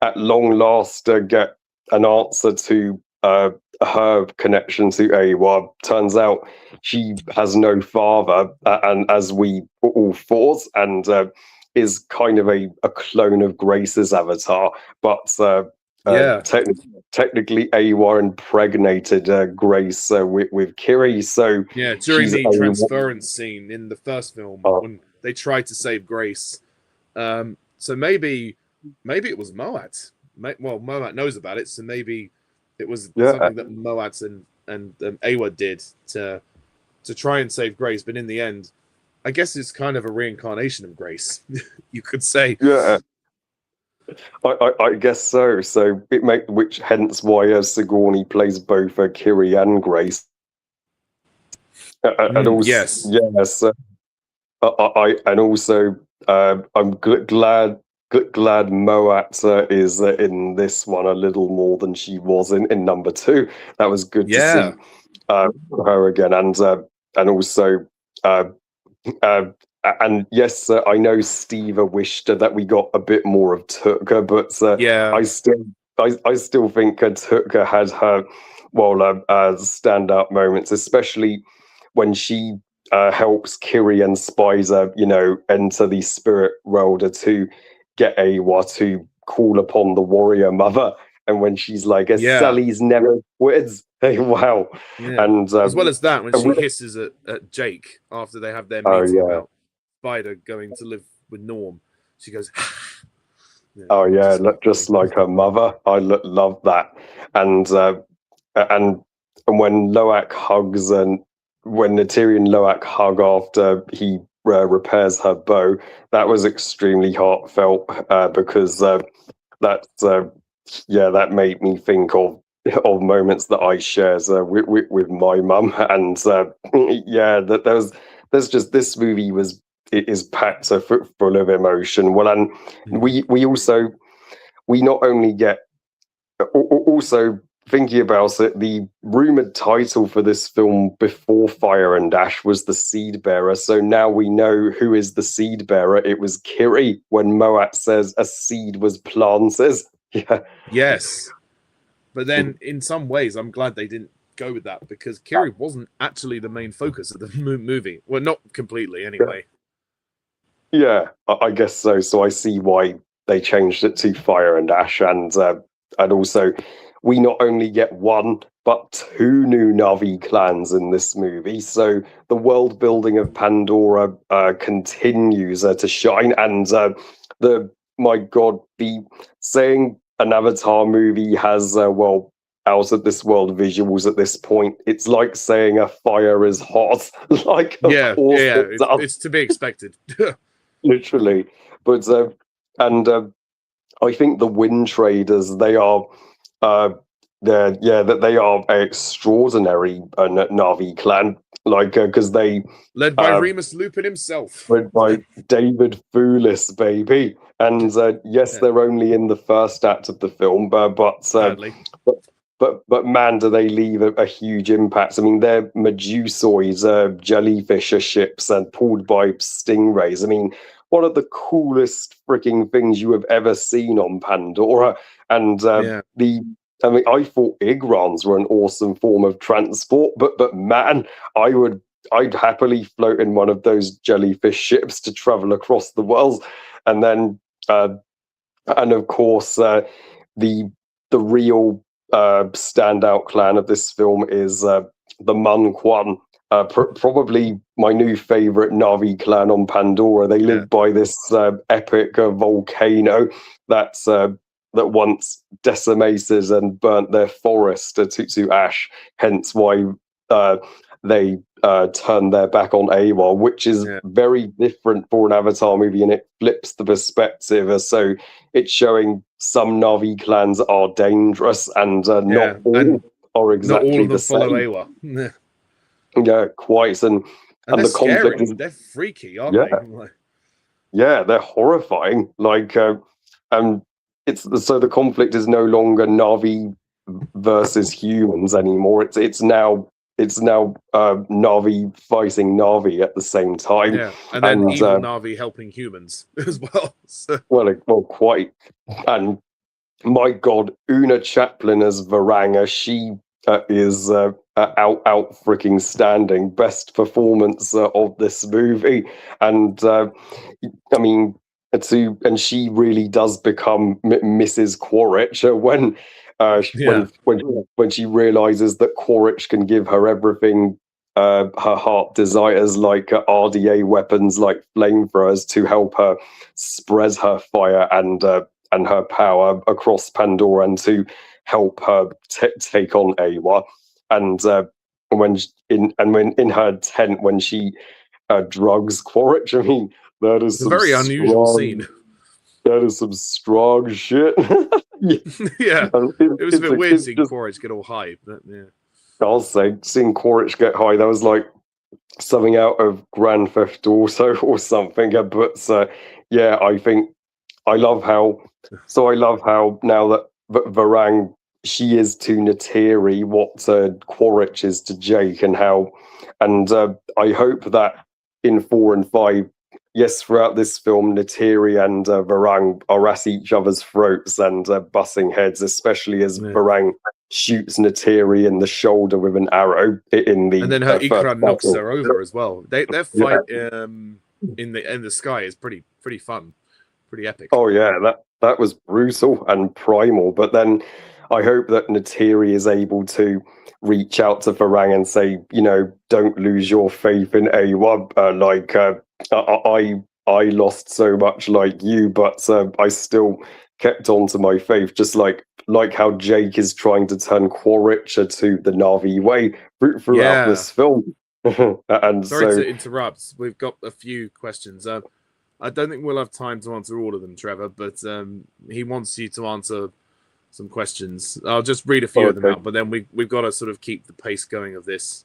at long last get an answer to her connection to Awa. Turns out she has no father, and as we all thought, and is kind of a clone of Grace's avatar, but technically Awa impregnated Grace with Kiri. So yeah, during the transference scene in the first film when they tried to save Grace, so maybe it was Moat. Well, Moat knows about it, so maybe it was something that Moat and Awa did to try and save Grace. But in the end, I guess it's kind of a reincarnation of Grace, you could say. Yeah, I guess so. So hence why Sigourney plays both Kiri and Grace. And also, yes. and also, I'm glad glad Moat is in this one a little more than she was in number 2. That was good to see her again, and also uh, uh, and yes, I know Steve wished that we got a bit more of Tuka, but I still think Tuka had her standout moments, especially when she helps Kiri and Spicer, enter the spirit world to get Awa to call upon the warrior mother. And when she's like, Sally's never quits. Hey, wow. Yeah. And as well as that, when she hisses at Jake after they have their meeting about Spider going to live with Norm, she goes, just like her mother. I love that. And when Loak hugs, and when Neytiri and Loak hug after he repairs her bow, that was extremely heartfelt, because that made me think of moments that I shares with my mum, and that there's just, this movie is packed so full of emotion. Well, and we not only get, also thinking about it, the rumored title for this film before Fire and Ash was The Seed Bearer. So now we know who is the seed bearer. It was Kiri, when Moat says a seed was planted. Yeah. Yes. But then in some ways, I'm glad they didn't go with that, because Kiri wasn't actually the main focus of the movie. Well, not completely anyway. Yeah, I guess so. So I see why they changed it to Fire and Ash, and also we not only get one but 2 new Na'vi clans in this movie. So the world building of Pandora continues to shine, and the saying an Avatar movie has out of this world visuals at this point, it's like saying a fire is hot. Like, of course it's to be expected. Literally. But I think the Wind Traders, they are they are an extraordinary Na'vi clan, like, because they led by Remus Lupin himself, led by David Foulis, baby. And they're only in the first act of the film, but man, do they leave a huge impact. I mean, they're Medusoids, jellyfish ships, and pulled by stingrays. I mean, one of the coolest freaking things you have ever seen on Pandora. And I thought Igrons were an awesome form of transport, but man, I'd happily float in one of those jellyfish ships to travel across the world. And then, and of course, the real standout clan of this film is the Mun Quan. Probably my new favorite Na'vi clan on Pandora. They live by this epic volcano that once decimated and burnt their forest to ash. Hence why they turned their back on Awa, which is very different for an Avatar movie, and it flips the perspective. So it's showing some Na'vi clans are dangerous, and not all are exactly not all of them the same. follow Awa. Yeah, quite. And the conflict scary. is, they're freaky, aren't they? Yeah, they're horrifying. Like, the conflict is no longer Na'vi versus humans anymore. It's now Na'vi fighting Na'vi at the same time. Yeah, and then evil Na'vi helping humans as well. So. Well, quite. And my God, Una Chaplin as Varanga, she is out freaking standing. Best performance of this movie. And I mean, and she really does become Mrs. Quaritch when she realizes that Quaritch can give her everything her heart desires, like RDA weapons, like flamethrowers, to help her spread her fire and her power across Pandora, and to help her take on Awa. And when in her tent, when she drugs Quaritch, I mean, that is a very unusual scene. That is some strong shit. Yeah, it was a bit weird seeing Quaritch get all high, but yeah. I'll say, seeing Quaritch get high, that was like something out of Grand Theft Auto or something. But I think I love how now that Varang, she is to Nateri what Quaritch is to Jake, and I hope that in 4 and 5, yes, throughout this film, Nateri and Varang are at each other's throats and butting heads, especially as Varang shoots Nateri in the shoulder with an arrow in the and then her first Ikra knocks battle. her over as well. Their fight in the sky is pretty fun, pretty epic. Oh yeah, that was brutal and primal. But then I hope that Nateri is able to reach out to Varang and say, don't lose your faith in Awab. I lost so much like you, but I still kept on to my faith, just like how Jake is trying to turn Quaritch to the Na'vi way throughout this film. And sorry to interrupt. We've got a few questions. I don't think we'll have time to answer all of them, Trevor, but he wants you to answer some questions. I'll just read a few of them out, but then we've got to sort of keep the pace going of this.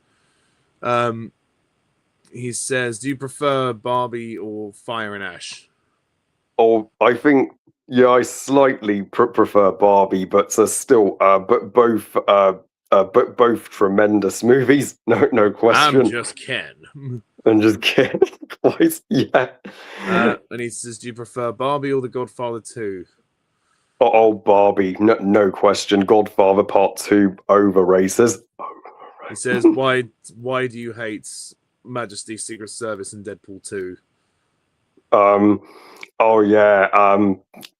He says, do you prefer Barbie or Fire and Ash? Oh, I think, I slightly prefer Barbie, but still, but both tremendous movies. No question. I'm just Ken. And just Ken. Yeah. And he says, do you prefer Barbie or The Godfather 2? Oh, Barbie. No question. Godfather Part 2 overrated. He says, why do you hate Majesty's Secret Service and Deadpool 2? Oh yeah.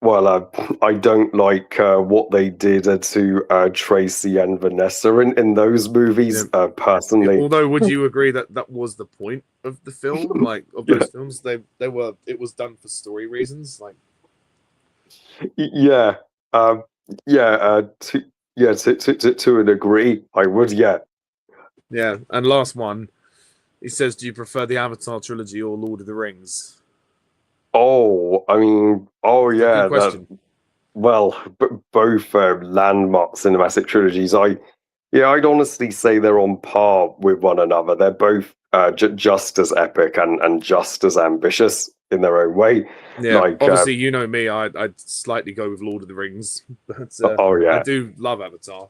Well, I don't like what they did to Tracy and Vanessa in those movies. Personally, although, would you agree that was the point of the film? Like of those films, it was done for story reasons. Like, to a degree, I would. Yeah. And last one, he says, do you prefer the Avatar trilogy or Lord of the Rings? Oh, I mean, yeah. Both landmark cinematic trilogies. I'd honestly say they're on par with one another. They're both just as epic and just as ambitious in their own way. Yeah, obviously, you know me. I'd slightly go with Lord of the Rings, but I do love Avatar.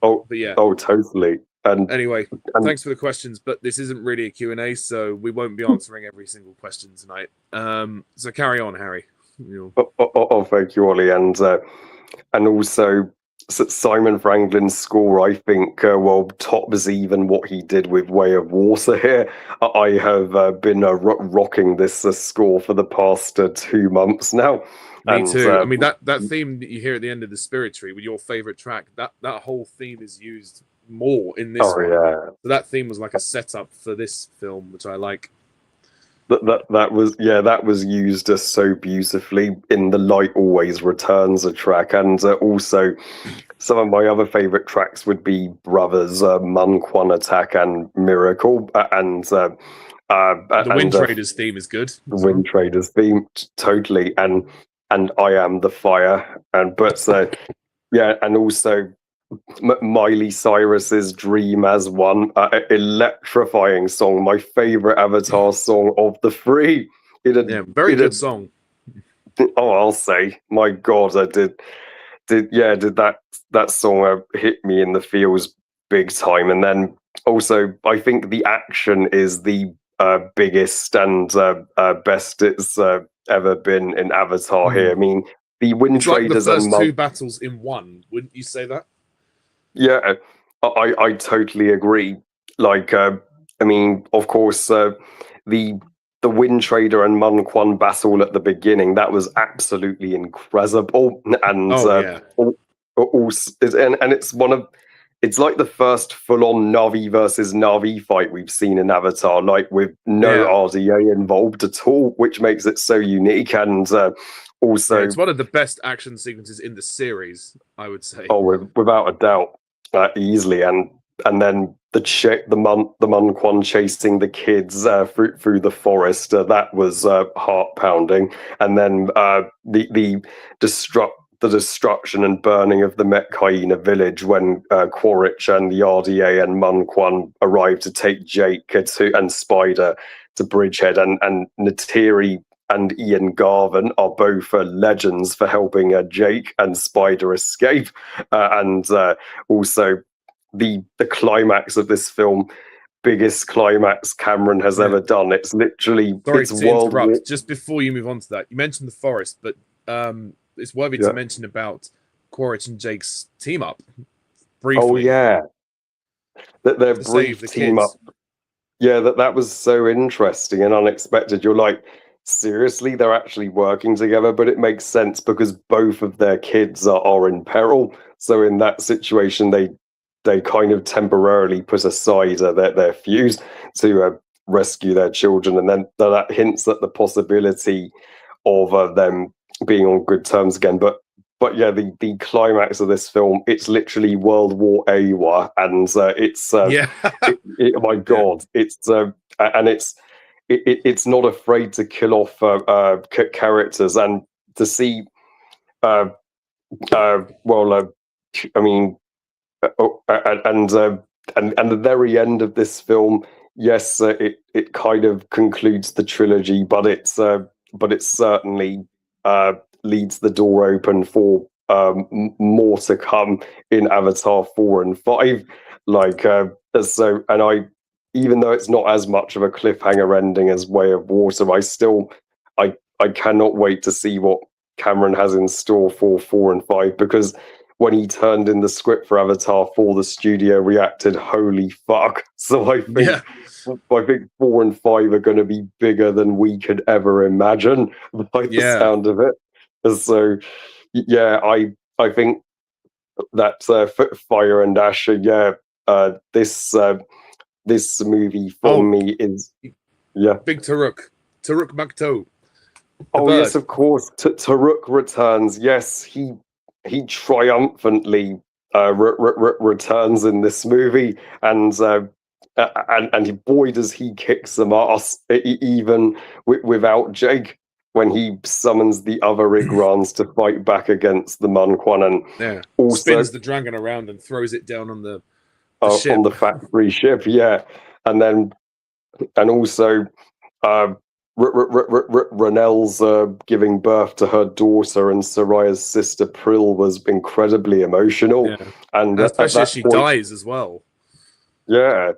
But yeah. Oh, totally. And anyway, thanks for the questions, but this isn't really a Q&A, so we won't be answering every single question tonight. So carry on, Harry. Thank you, Ollie, and also Simon Franklin's score. I think tops even what he did with Way of Water here. I have been rocking this score for the past 2 months now. Me too. I mean, that theme that you hear at the end of the Spirit Tree with your favorite track, that whole theme is used more in this one. So that theme was like a setup for this film, which I like. That was used so beautifully in The Light Always Returns a track, and also some of my other favorite tracks would be Brothers, Mun Quan Attack, and Miracle, and the Wind Traders theme is good. The Wind Traders theme, totally, and I Am the Fire, and also Miley Cyrus's Dream as One, electrifying song, my favorite Avatar song of the 3. Very good song. Oh, I'll say, my God, I did that song hit me in the feels big time. And then also, I think the action is the biggest and best it's ever been in Avatar here. I mean, the Wind Traders like the first 2 battles in one, wouldn't you say that? Yeah, I totally agree. Like, I mean, of course, the Wind Trader and Mun Quan battle at the beginning, that was absolutely incredible. And it's like the first full-on Na'vi versus Na'vi fight we've seen in Avatar, like with no RDA involved at all, which makes it so unique. And also, it's one of the best action sequences in the series, I would say. Oh, without a doubt, easily. And then the Mun Quan chasing the kids through the forest, that was heart pounding. And then the destruction and burning of the Met Hyena village when Quaritch and the RDA and Mun Quan arrived to take Jake and Spider to Bridgehead, and Nateri and Ian Garvin are both legends for helping Jake and Spider escape, and also the climax of this film, biggest climax Cameron has ever done. It's literally Sorry it's to World interrupt. War. Just before you move on to that, you mentioned the forest, but it's worthy to mention about Quaritch and Jake's team up briefly. Oh yeah, their to brief save the team kids. up. Yeah, that was so interesting and unexpected. You're like, seriously, they're actually working together, but it makes sense because both of their kids are in peril. So in that situation, they kind of temporarily put aside their fuse to rescue their children, and then that hints at the possibility of them being on good terms again. But yeah, the climax of this film, it's literally World War A, and it's my God, it's and it's not afraid to kill off characters, and to see I mean, and the very end of this film, yes, it kind of concludes the trilogy, but it certainly leads the door open for more to come in Avatar 4 and 5. Like so, and even though it's not as much of a cliffhanger ending as Way of Water, I cannot wait to see what Cameron has in store for 4 and 5, because when he turned in the script for Avatar 4, the studio reacted, "Holy fuck!" So I think 4 and 5 are going to be bigger than we could ever imagine by the sound of it. So yeah, I think that Fire and Ash, this movie for me is Big Taruk Makto. Yes, of course. Taruk returns. Yes, he triumphantly returns in this movie, and boy does he kick some ass, even without Jake, when he summons the other Igrans to fight back against the Munquan, and also spins the dragon around and throws it down on the ship. On the factory ship, and also Ranel's giving birth to her daughter, and Soraya's sister Prill was incredibly emotional, and especially as she dies as well. Yeah,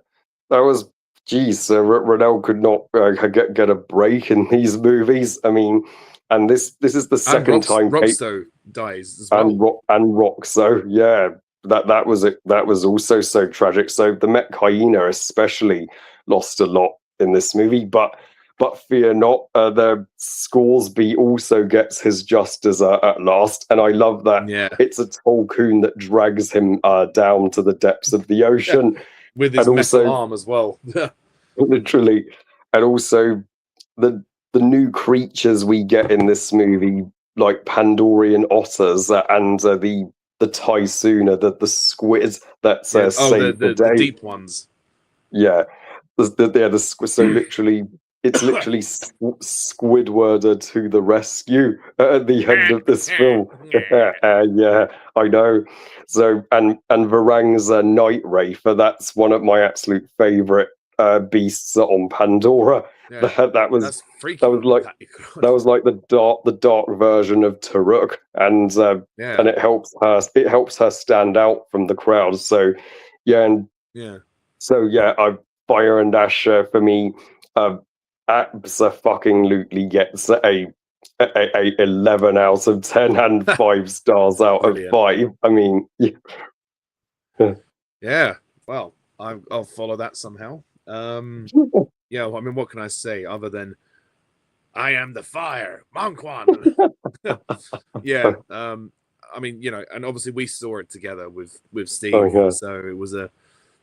that was Ranel could not get a break in these movies. I mean, and this is the second time Roxo dies as well, and Roxo, that was also so tragic. So the Met Hyena especially lost a lot in this movie, but fear not, the Scoresby also gets his justice at last, and I love that. It's a Tolkien that drags him down to the depths of the ocean with his metal arm as well. Literally, and also the new creatures we get in this movie, like Pandorian otters and the Tysoona, the squid that saved the day. The deep ones. Yeah, so literally. It's literally Squidward to the rescue at the end of this film. Yeah, I know. So and Varang's Night Wraither, that's one of my absolute favorite beasts on Pandora. That was like the dark version of Taruk, and it helps her stand out from the crowd. So Fire and Ash for me absolutely gets a 11 out of 10 and 5 stars out of 5. I mean, well, I'll follow that somehow. I mean, what can I say other than I am the fire, Munquan? I mean, and obviously we saw it together with Steve, so it was a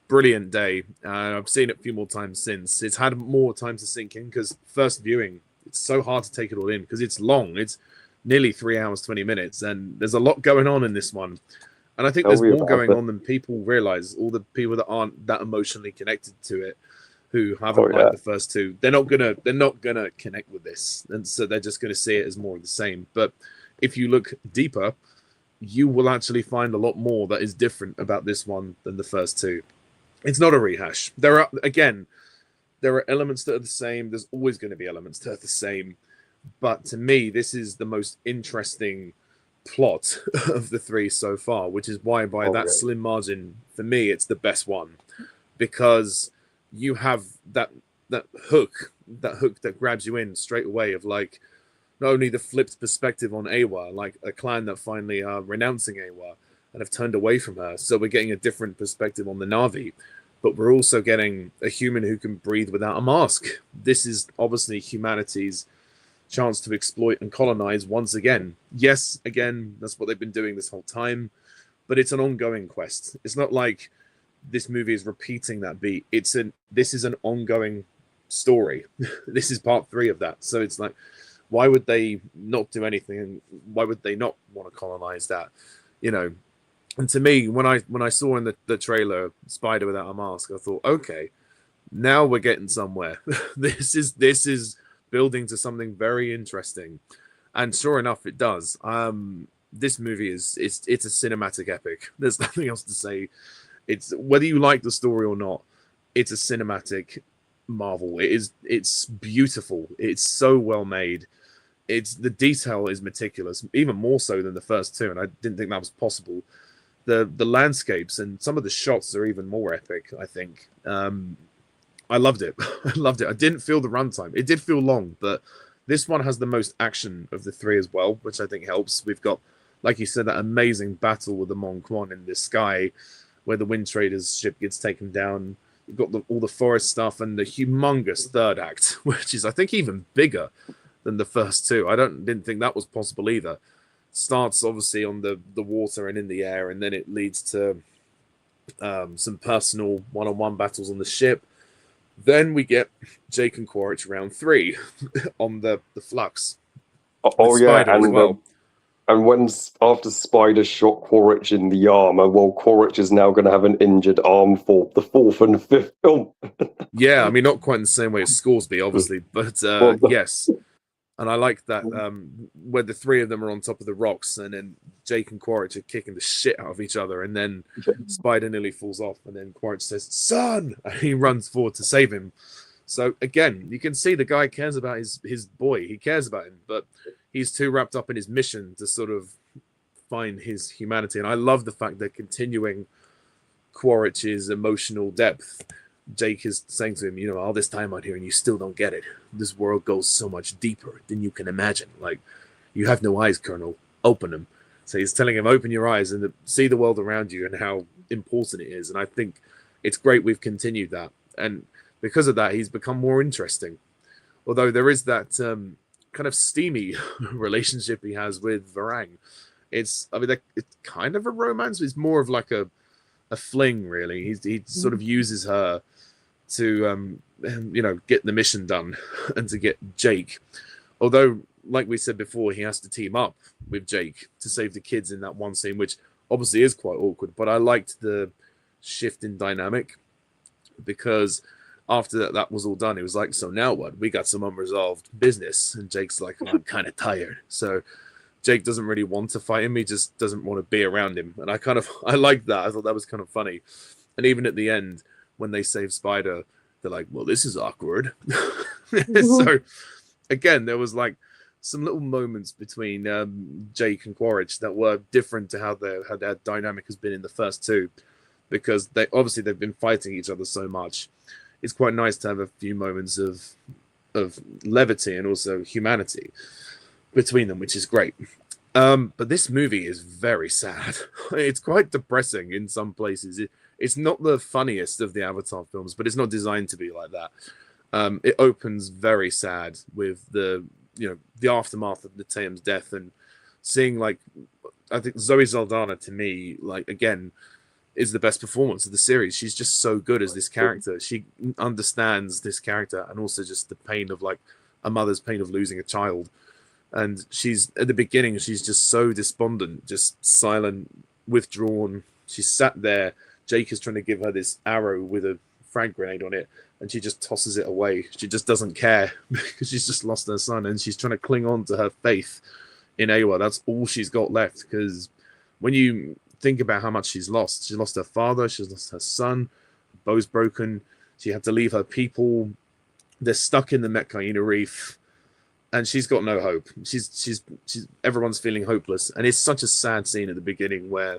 brilliant day. I've seen it a few more times since. It's had more time to sink in, because first viewing, it's so hard to take it all in because it's long. It's nearly 3 hours, 20 minutes, and there's a lot going on in this one. And I think there's more going on than people realize. All the people that aren't that emotionally connected to it, who haven't liked the first two, they're not gonna connect with this, and so they're just gonna see it as more of the same. But if you look deeper, you will actually find a lot more that is different about this one than the first two. It's not a rehash. There are elements that are the same. There's always going to be elements that are the same. But to me, this is the most interesting plot of the three so far, which is why, by that slim margin, for me, it's the best one, because you have that hook, that grabs you in straight away of like not only the flipped perspective on Awa, like a clan that finally are renouncing Awa and have turned away from her, so we're getting a different perspective on the Na'vi, but we're also getting a human who can breathe without a mask. This is obviously humanity's chance to exploit and colonize once again. Yes, again, that's what they've been doing this whole time, but it's an ongoing quest. It's not like this movie is repeating that beat. This is an ongoing story. This is part 3 of that. So it's like, why would they not do anything? And why would they not want to colonize that? You know, and to me, when I saw in the trailer Spider without a mask, I thought, okay, now we're getting somewhere. This is building to something very interesting, and sure enough, it does. This movie it's a cinematic epic. There's nothing else to say. It's whether you like the story or not, it's a cinematic marvel. It's beautiful. It's so well made. The detail is meticulous, even more so than the first two, and I didn't think that was possible. The landscapes and some of the shots are even more epic, I think. I loved it. I loved it. I didn't feel the runtime. It did feel long, but this one has the most action of the three as well, which I think helps. We've got, like you said, that amazing battle with the Mon Quan in the sky, where the Wind Trader's ship gets taken down. You've got all the forest stuff and the humongous third act, which is, I think, even bigger than the first two. I didn't think that was possible either. Starts obviously on the water and in the air, and then it leads to some personal one-on-one battles on the ship. Then we get Jake and Quaritch round 3 on the Flux. Oh yeah, and well. And when after Spider shot Quaritch in the arm, well, Quaritch is now going to have an injured arm for the 4th and 5th film. Yeah, I mean, not quite in the same way as Scoresby, obviously, but yes. And I like that where the three of them are on top of the rocks, and then Jake and Quaritch are kicking the shit out of each other, and then Spider nearly falls off, and then Quaritch says, "Son!" and he runs forward to save him. So again, you can see the guy cares about his boy. He cares about him, but he's too wrapped up in his mission to sort of find his humanity. And I love the fact they're continuing Quaritch's emotional depth. Jake is saying to him, all this time out here and you still don't get it. This world goes so much deeper than you can imagine. Like, you have no eyes, Colonel. Open them. So he's telling him, open your eyes and see the world around you and how important it is. And I think it's great we've continued that. And because of that, he's become more interesting. Although there is that kind of steamy relationship he has with Varang. It's kind of a romance. It's more of like a fling, really. He sort of uses her to get the mission done and to get Jake. Although, like we said before, he has to team up with Jake to save the kids in that one scene, which obviously is quite awkward. But I liked the shift in dynamic, because after that was all done, it was like, so now what? We got some unresolved business. And Jake's like, I'm kind of tired. So Jake doesn't really want to fight him. He just doesn't want to be around him. And I liked that. I thought that was kind of funny. And even at the end, when they save Spider, they're like, well, this is awkward. So again, there was like some little moments between Jake and Quaritch that were different to how their dynamic has been in the first two, because they've been fighting each other so much. It's quite nice to have a few moments of levity and also humanity between them, which is great. But this movie is very sad. It's quite depressing in some places. It's not the funniest of the Avatar films, but it's not designed to be like that. It opens very sad with the aftermath of Neteyam's death, and seeing, like, I think Zoe Saldana, to me, like, again, is the best performance of the series. She's just so good as this character. She understands this character, and also just the pain of, like, a mother's pain of losing a child. And she's, at the beginning, she's just so despondent, just silent, withdrawn. She's sat there. Jake is trying to give her this arrow with a frag grenade on it, and she just tosses it away. She just doesn't care because she's just lost her son, and she's trying to cling on to her faith in Awa. That's all she's got left, because when you think about how much she's lost her father, she's lost her son, her bow's broken, she had to leave her people, they're stuck in the Metcaina Reef. and she's got no hope. She's everyone's feeling hopeless, and it's such a sad scene at the beginning where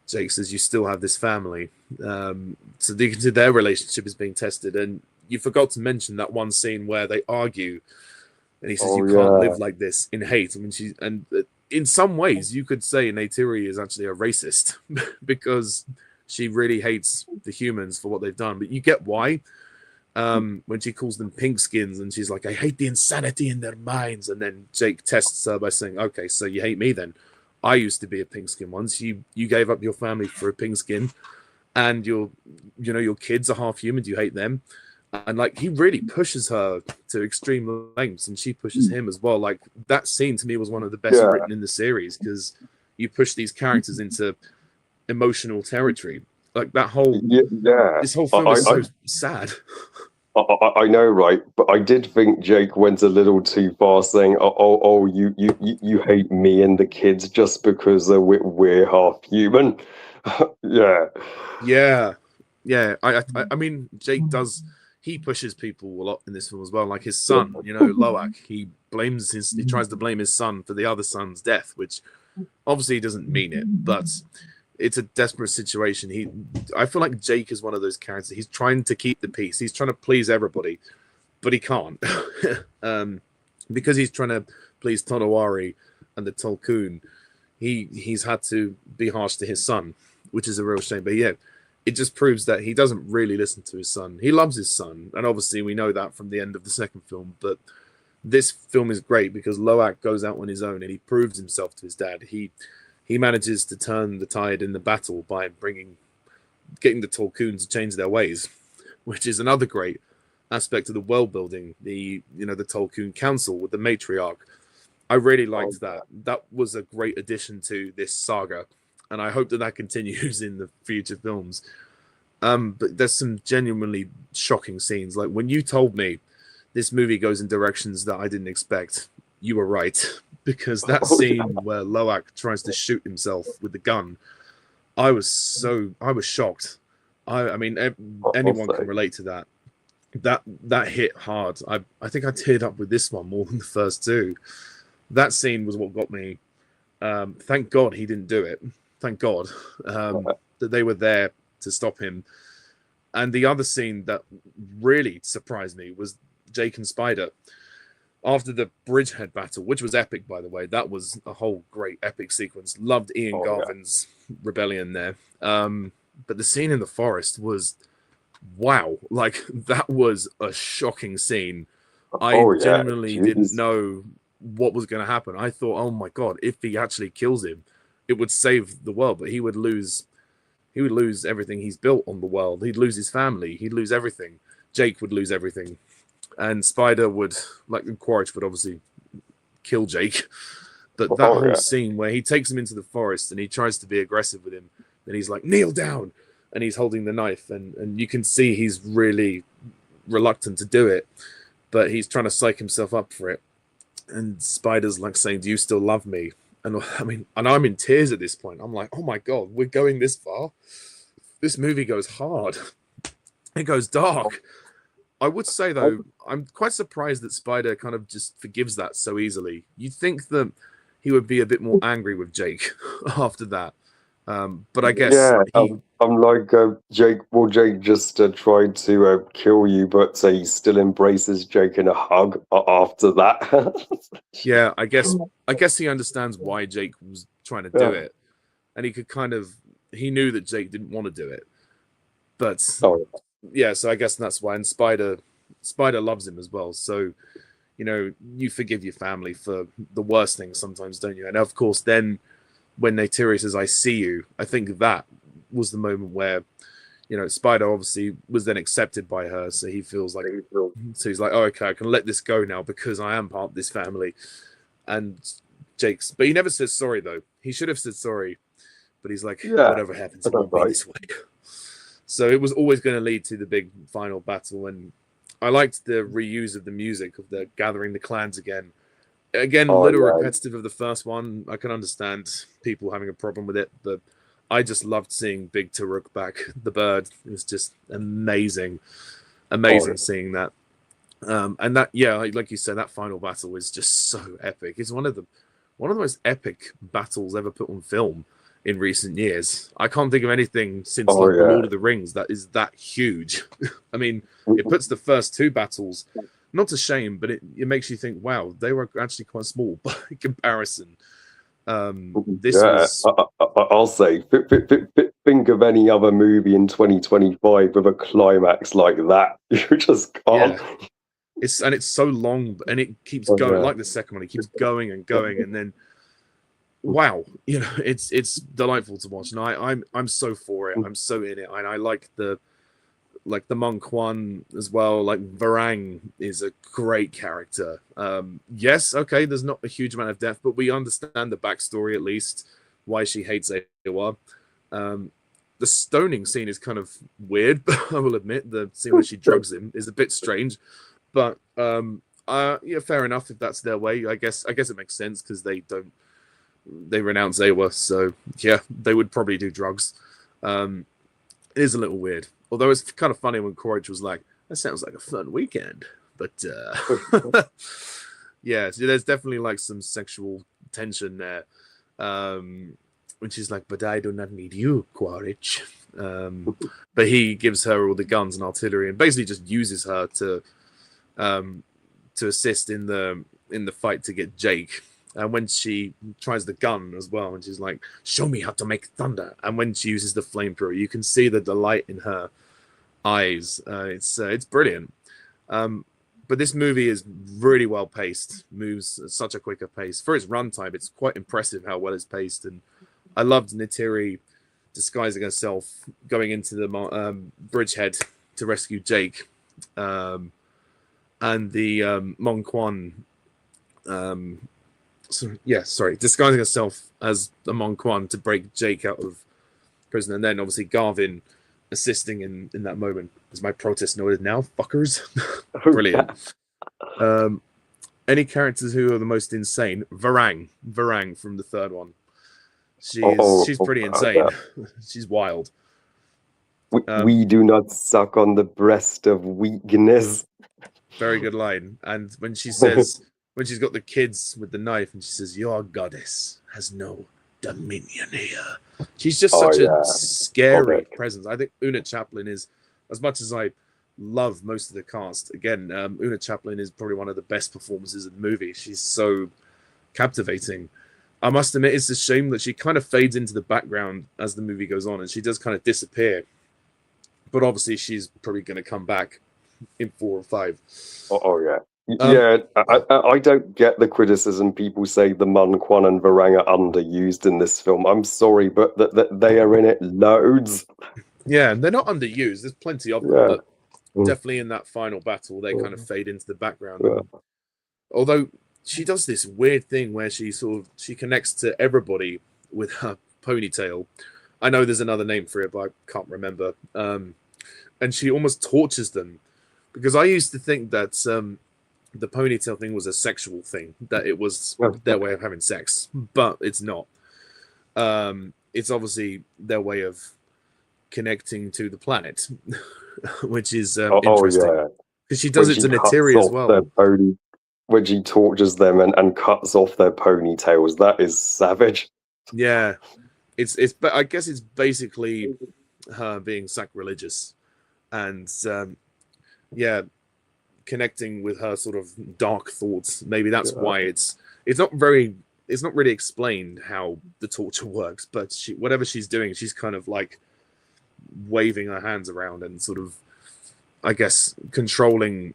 Jake says, "You still have this family." So their relationship is being tested, and you forgot to mention that one scene where they argue, and he says, "You can't live like this in hate." I mean, in some ways, you could say Neytiri is actually a racist because she really hates the humans for what they've done. But you get why. When she calls them pink skins, and she's like, "I hate the insanity in their minds," and then Jake tests her by saying, "Okay, so you hate me then? I used to be a pink skin once. You gave up your family for a pink skin, and your kids are half human. You hate them." And like, he really pushes her to extreme lengths, and she pushes him as well. Like, that scene to me was one of the best written in the series, because you push these characters into emotional territory. Like that whole this whole film is so sad. I know, right? But I did think Jake went a little too far, saying, "Oh, you hate me and the kids just because we're half human." Yeah. I mean, Jake does. He pushes people a lot in this film as well. Like his son, Loak. He tries to blame his son for the other son's death, which obviously he doesn't mean it, but it's a desperate situation. I feel like Jake is one of those characters. He's trying to keep the peace. He's trying to please everybody, but he can't, because he's trying to please Tonowari and the Tolkien. He's had to be harsh to his son, which is a real shame. But yeah, it just proves that he doesn't really listen to his son. He loves his son, and obviously we know that from the end of the second film. But this film is great because Loak goes out on his own and he proves himself to his dad. He manages to turn the tide in the battle by getting the Tolkien to change their ways, which is another great aspect of the world building. The Tolkien Council with the matriarch. I really liked that. That was a great addition to this saga, and I hope that continues in the future films. But there's some genuinely shocking scenes. Like when you told me this movie goes in directions that I didn't expect, you were right. Because that scene where Loak tries to shoot himself with the gun, I was shocked. I mean, anyone can relate to that. That hit hard. I think I teared up with this one more than the first two. That scene was what got me. Thank God he didn't do it. Thank God that they were there to stop him. And the other scene that really surprised me was Jake and Spider. After the Bridgehead battle, which was epic, by the way, that was a whole great epic sequence. Loved Ian Garvin's rebellion there. But the scene in the forest was, wow, like that was a shocking scene. I genuinely didn't know what was going to happen. I thought, oh my God, if he actually kills him, it would save the world, but he would lose everything he's built on the world. He'd lose his family. He'd lose everything. Jake would lose everything. And Spider would, like Quaritch would obviously kill Jake. But that whole scene where he takes him into the forest and he tries to be aggressive with him, and he's like, "Kneel down," and he's holding the knife, and you can see he's really reluctant to do it, but he's trying to psych himself up for it. And Spider's like saying, "Do you still love me?" And I mean, and I'm in tears at this point. I'm like, oh my God, we're going this far? This movie goes hard. It goes dark. I would say, though, I'm quite surprised that Spider kind of just forgives that so easily. You'd think that he would be a bit more angry with Jake after that. But I guess I'm like, Jake. Well, Jake just tried to kill you, but he still embraces Jake in a hug after that. Yeah, I guess he understands why Jake was trying to do it, and he knew that Jake didn't want to do it, but yeah. So I guess that's why. And Spider loves him as well. So you forgive your family for the worst things sometimes, don't you? And of course, then when Neytiri says, "I see you," I think that was the moment where, Spider obviously was then accepted by her. So he feels like, so he's like, "Oh, okay, I can let this go now because I am part of this family." And but he never says sorry, though. He should have said sorry, but he's like, whatever happens, it won't be this way. So it was always going to lead to the big final battle. And I liked the reuse of the music of the gathering the clans again. Again, a little repetitive of the first one. I can understand people having a problem with it, but I just loved seeing Big Taruk back. The bird, it was just amazing seeing that. And that, yeah, like you said, that final battle is just so epic. It's one of the most epic battles ever put on film in recent years. I can't think of anything since Oh like the Lord yeah. of the Rings that is that huge. I mean, it puts the first two battles not to shame, but it makes you think, wow, they were actually quite small by comparison. This Yeah, was I'll say, think of any other movie in 2025 with a climax like that. You just yeah, can't. it's so long and it keeps Oh, going yeah. like the second one. It keeps going and going, and then wow, it's delightful to watch, and I'm so for it. I'm so in it, and I like the monk one as well. Like Varang is a great character. Yes, okay, there's not a huge amount of depth, but we understand the backstory at least, why she hates Ewa. The stoning scene is kind of weird, but I will admit the scene where she drugs him is a bit strange. But yeah, fair enough if that's their way. I guess it makes sense because they renounce Ewa, so yeah, they would probably do drugs. It is a little weird. Although it's kind of funny when Quaritch was like, that sounds like a fun weekend. But yeah, so there's definitely like some sexual tension there. When she's like, but I do not need you, Quaritch. But he gives her all the guns and artillery and basically just uses her to assist in the fight to get Jake. And when she tries the gun as well, and she's like, "Show me how to make thunder," and when she uses the flamethrower, you can see the delight in her eyes. It's brilliant. But this movie is really well paced, moves at such a quicker pace for its runtime. It's quite impressive how well it's paced, and I loved Neytiri disguising herself, going into the bridgehead to rescue Jake, and the Mon Quan. Disguising herself as a Mon Quan to break Jake out of prison, and then obviously Garvin assisting in that moment. Is my protest noted now, fuckers? Brilliant. Any characters who are the most insane? Varang from the third one. She's pretty insane. She's wild. We do not suck on the breast of weakness. Very good line. And when she says, when she's got the kids with the knife, and she says, "Your goddess has no dominion here." She's just such a scary presence. I think Una Chaplin is, as much as I love most of the cast, again, Una Chaplin is probably one of the best performances in the movie. She's so captivating. I must admit, it's a shame that she kind of fades into the background as the movie goes on, and she does kind of disappear. But obviously, she's probably going to come back in 4 or 5. I don't get the criticism people say the Mun Quan and Varang are underused in this film. I'm sorry, but that they are in it loads. Yeah, they're not underused. There's plenty of them, but definitely in that final battle, they kind of fade into the background. Although she does this weird thing where she connects to everybody with her ponytail. I know there's another name for it, but I can't remember. And she almost tortures them, because I used to think that the ponytail thing was a sexual thing, that it was their way of having sex, but it's not. It's obviously their way of connecting to the planet, which is interesting. Because she does it to Neytiri as well. When she tortures them and cuts off their ponytails, that is savage. Yeah, but I guess it's basically her being sacrilegious, and connecting with her sort of dark thoughts. Maybe that's why it's not really explained how the torture works, but whatever she's doing, she's kind of like waving her hands around and sort of, I guess, controlling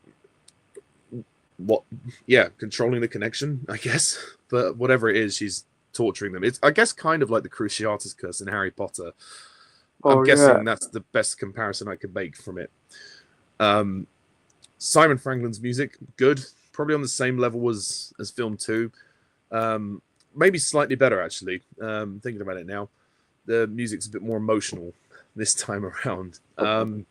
the connection, I guess. But whatever it is, she's torturing them. It's, I guess, kind of like the Cruciatus Curse in Harry Potter. I'm guessing that's the best comparison I could make from it. Simon Franklin's music, good. Probably on the same level as film 2. Maybe slightly better, actually. Thinking about it now. The music's a bit more emotional this time around. And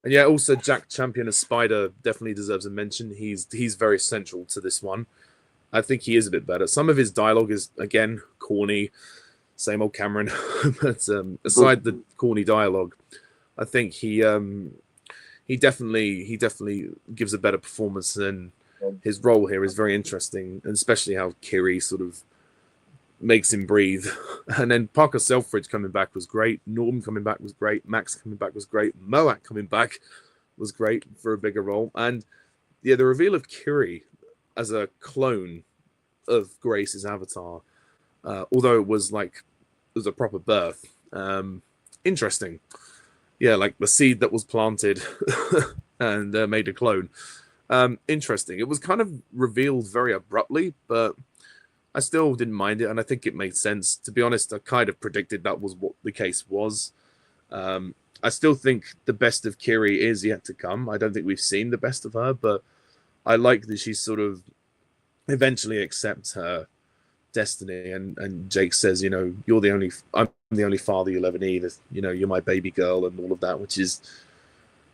yeah, also Jack Champion as Spider definitely deserves a mention. He's very central to this one. I think he is a bit better. Some of his dialogue is, again, corny. Same old Cameron. But aside the corny dialogue, I think he he definitely gives a better performance, and his role here is very interesting, and especially how Kiri sort of makes him breathe. And then Parker Selfridge coming back was great. Norm coming back was great. Max coming back was great. Moak coming back was great for a bigger role. And yeah, the reveal of Kiri as a clone of Grace's avatar, although it was a proper birth, interesting. Yeah, like the seed that was planted and made a clone. Interesting. It was kind of revealed very abruptly, but I still didn't mind it, and I think it made sense. To be honest, I kind of predicted that was what the case was. I still think the best of Kiri is yet to come. I don't think we've seen the best of her, but I like that she sort of eventually accepts her destiny. And Jake says, I'm the only father you'll ever need. You're my baby girl and all of that, which is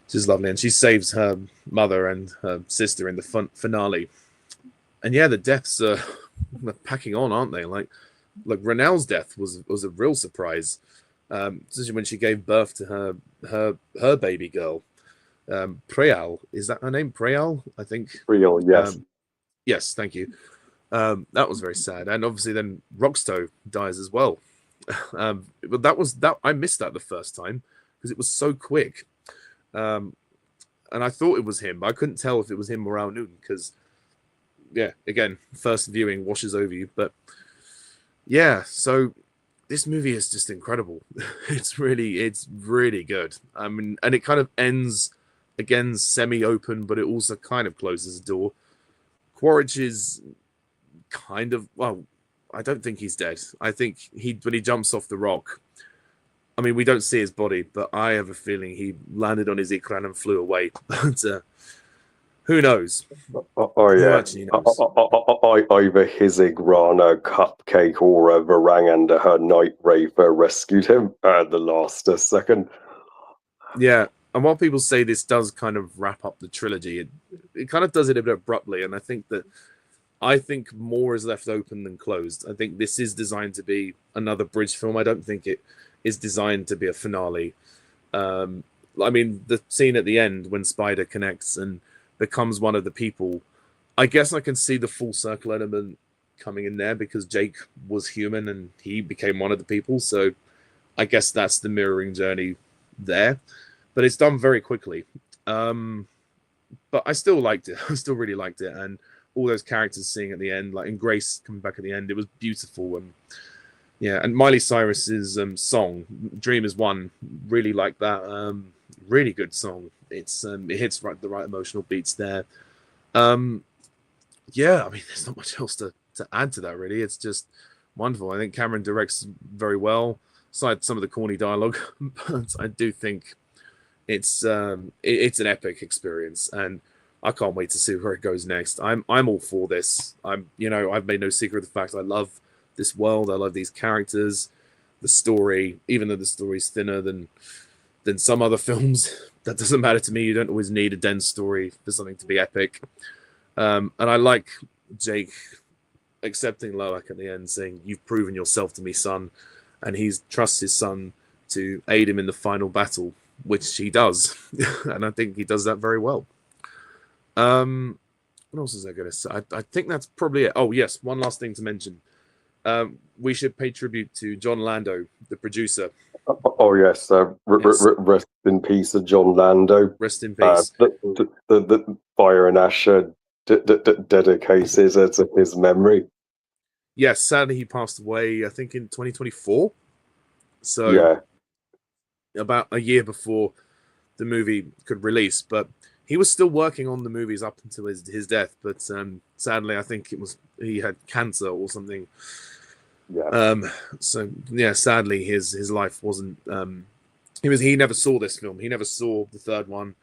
just lovely. And she saves her mother and her sister in the finale. And yeah, the deaths are packing on, aren't they? Like Renelle's death was a real surprise, especially when she gave birth to her baby girl. Preyal, is that her name? Preyal, I think. Real, yes. Yes, thank you. That was very sad, and obviously then Roxto dies as well. But that I missed that the first time because it was so quick, and I thought it was him. I couldn't tell if it was him or Al Newton because, yeah, again, first viewing washes over you. But yeah, so this movie is just incredible. It's really good. I mean, and it kind of ends again semi-open, but it also kind of closes the door. Quaritch is kind of, well, I don't think he's dead. I think when he jumps off the rock, I mean, we don't see his body, but I have a feeling he landed on his ikran and flew away. But who knows? Oh yeah. Who actually knows? Either his Igrana cupcake or a Varang her night raver rescued him at the last second. Yeah, and while people say this does kind of wrap up the trilogy, it kind of does it a bit abruptly, and I think more is left open than closed. I think this is designed to be another bridge film. I don't think it is designed to be a finale. I mean, the scene at the end when Spider connects and becomes one of the people, I guess I can see the full circle element coming in there because Jake was human and he became one of the people. So I guess that's the mirroring journey there. But it's done very quickly. But I still liked it. I still really liked it. And all those characters seeing at the end, like in Grace coming back at the end, it was beautiful. And yeah, and Miley Cyrus's song "Dream Is One," really like that. Really good song. It hits the right emotional beats there. Yeah, I mean, there's not much else to add to that really. It's just wonderful. I think Cameron directs very well, aside some of the corny dialogue, but I do think it's an epic experience, and I can't wait to see where it goes next. I'm all for this. I've made no secret of the fact I love this world. I love these characters, the story, even though the story's thinner than some other films. That doesn't matter to me. You don't always need a dense story for something to be epic. And I like Jake accepting Loak at the end, saying, "You've proven yourself to me, son," and he trusts his son to aid him in the final battle, which he does, and I think he does that very well. What else is I going to say? I think that's probably it. Oh, yes. One last thing to mention. We should pay tribute to John Lando, the producer. Oh, yes. Rest in peace, John Lando. Rest in peace. The Fire and Ash dedicated to his memory. Yes, sadly, he passed away, I think, in 2024. So, yeah, about a year before the movie could release. But he was still working on the movies up until his death, but sadly, I think he had cancer or something. Yeah. So yeah, sadly, his life wasn't. He never saw this film. He never saw the third one,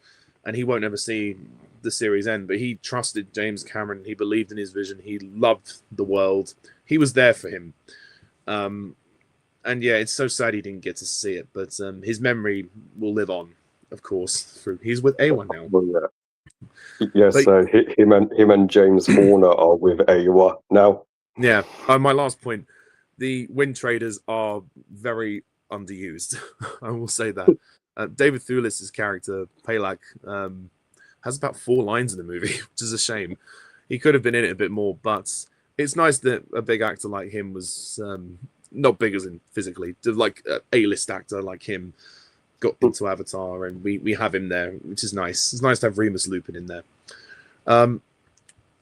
and he won't ever see the series end. But he trusted James Cameron. He believed in his vision. He loved the world. He was there for him. And yeah, it's so sad he didn't get to see it, but his memory will live on. Of course, he's with A1 now. Well, yeah. Yes, so him and James Horner are with A1 now. Yeah. My last point: the Wind Traders are very underused. I will say that David Thewlis's character Palak has about 4 lines in the movie, which is a shame. He could have been in it a bit more, but it's nice that a big actor like him was not big as in physically, like a A-list actor like him got into Avatar, and we have him there, which is nice. It's nice to have Remus Lupin in there.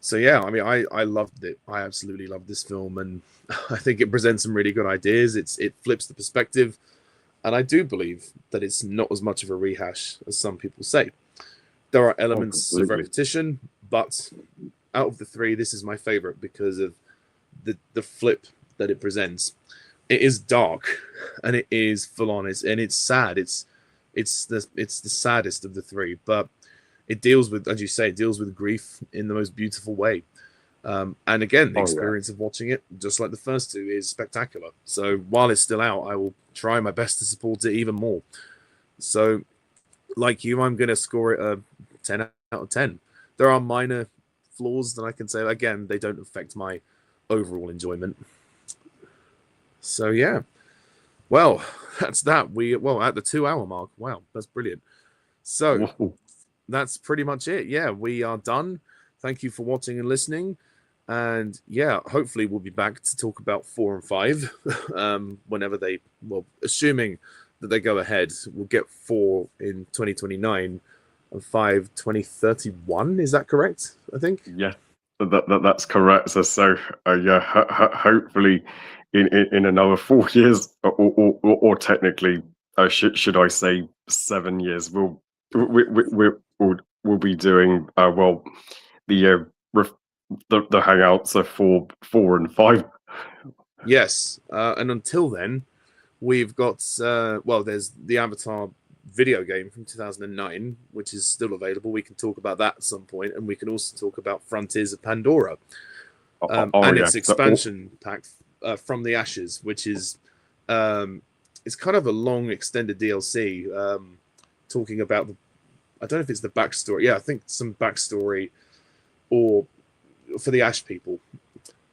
So yeah, I mean, I loved it. I absolutely loved this film, and I think it presents some really good ideas. It flips the perspective, and I do believe that it's not as much of a rehash as some people say. There are elements of repetition, but out of the 3, this is my favorite because of the flip that it presents. It is dark, and it is full on. It's sad. It's the saddest of the 3, but it deals with, as you say, it deals with grief in the most beautiful way. And again, the experience of watching it, just like the first 2, is spectacular. So while it's still out, I will try my best to support it even more. So, like you, I'm going to score it a 10 out of 10. There are minor flaws that I can say. Again, they don't affect my overall enjoyment. So yeah, well, that's that. At the 2-hour mark. Wow, that's brilliant. So that's pretty much it. Yeah, we are done. Thank you for watching and listening. And yeah, hopefully we'll be back to talk about 4 and 5 whenever they, well, assuming that they go ahead, we'll get 4 in 2029 and 5 2031. Is that correct? I think. Yeah, that's correct. So yeah, hopefully in another 4 years, or technically, should I say 7 years, we'll be doing the hangouts of 4 and 5. Yes, and until then, we've got there's the Avatar video game from 2009, which is still available. We can talk about that at some point, and we can also talk about Frontiers of Pandora and its expansion pack, From the Ashes, which is it's kind of a long extended DLC talking about I don't know if it's the backstory. Yeah, I think some backstory or for the Ash people.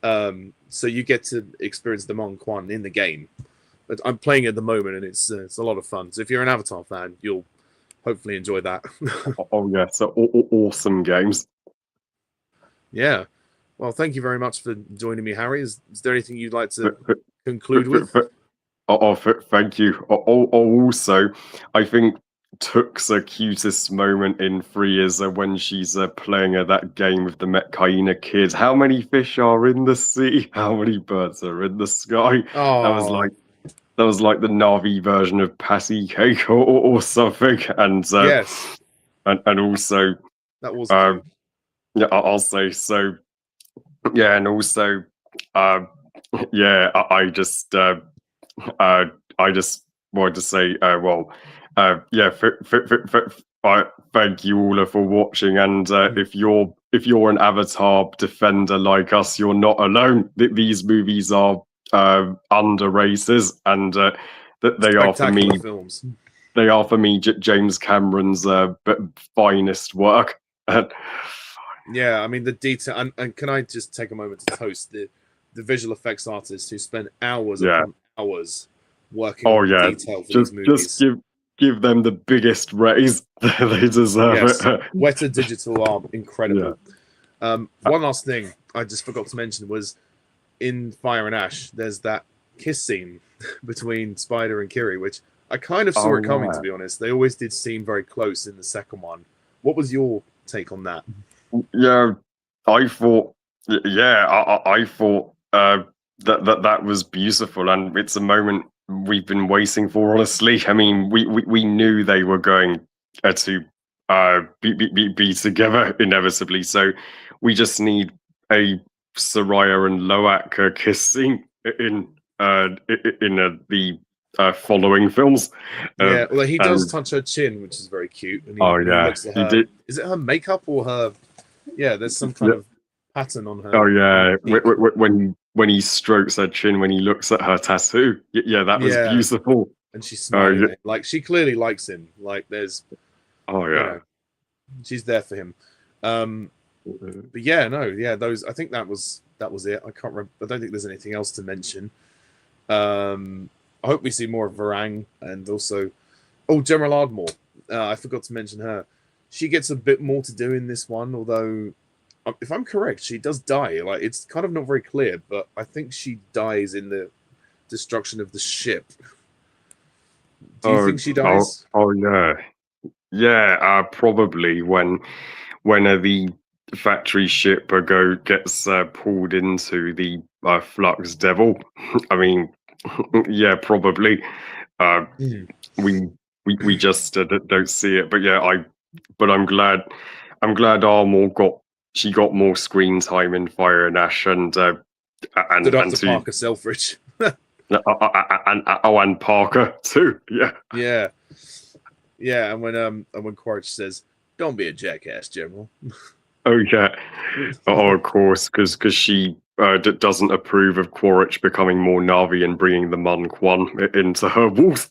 So you get to experience the Mon Quan in the game. But I'm playing it at the moment, and it's a lot of fun. So if you're an Avatar fan, you'll hopefully enjoy that. Yeah, so awesome games. Yeah. Well, thank you very much for joining me, Harry. Is there anything you'd like to conclude with? Thank you. Also, I think Took's cutest moment in 3 is when she's playing that game with the Metcaina kids. How many fish are in the sea? How many birds are in the sky? Oh. That was like the Navi version of patty cake or something. And yes, and also that was yeah, I'll say so. Yeah, and also yeah, I just wanted to say yeah, thank you all for watching, and if you're an Avatar defender like us, you're not alone. These movies are underrated, and they are for me films. They are for me James Cameron's finest work. Yeah, I mean the detail, and can I just take a moment to toast the visual effects artists who spent hours upon hours working on the detail for these movies. Just give them the biggest raise. They deserve it. Weta Digital are incredible. Yeah. One last thing I just forgot to mention was in Fire and Ash, there's that kiss scene between Spider and Kiri, which I kind of saw it coming, to be honest. They always did seem very close in the second one. What was your take on that? Yeah, I thought I thought that was beautiful, and it's a moment we've been waiting for, honestly. I mean, we knew they were going to be together inevitably, so we just need a Soraya and Loak kissing in the following films. Yeah, well, he does touch her chin, which is very cute. And he looks at her. He did. Is it her makeup or her? Yeah, there's some kind of pattern on her. Oh yeah, when he strokes her chin, when he looks at her tattoo, yeah, that was beautiful. And she's smiling, like she clearly likes him. Like there's, she's there for him. But yeah, those. I think that was it. I can't remember. I don't think there's anything else to mention. I hope we see more of Varang, and also, Oh, General Ardmore. I forgot to mention her. She gets a bit more to do in this one, although, if I'm correct, she does die. Like, it's kind of not very clear, but I think she dies in the destruction of the ship. Do you think she dies? Yeah, yeah. Probably when the factory ship gets pulled into the Flux Devil. I mean, yeah, probably. Uh, Mm. we just don't see it, but yeah, I'm glad Armor got more screen time in Fire and Ash, and Stood up and to to Parker Selfridge. and Parker too. Yeah. Yeah, yeah. And when Quaritch says, "Don't be a jackass, General." Oh yeah. Oh, of course, because she doesn't approve of Quaritch becoming more Navi and bringing the Mun Quan into her walls.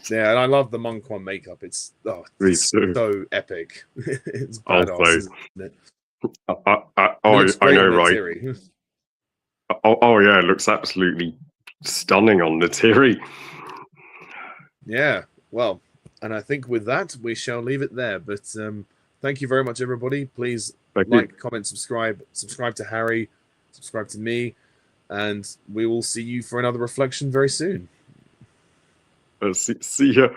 Yeah, and I love the Monquan makeup. Me It's too. so epic. It's I'll badass, say. isn't it? And it Oh, looks I great know, on that right? Tiri. Oh yeah, it looks absolutely stunning on the Tiri. Yeah, well, and I think with that we shall leave it there. But thank you very much, everybody. Please Thank you. like, comment, subscribe to Harry, subscribe to me, and we will see you for another reflection very soon. See ya.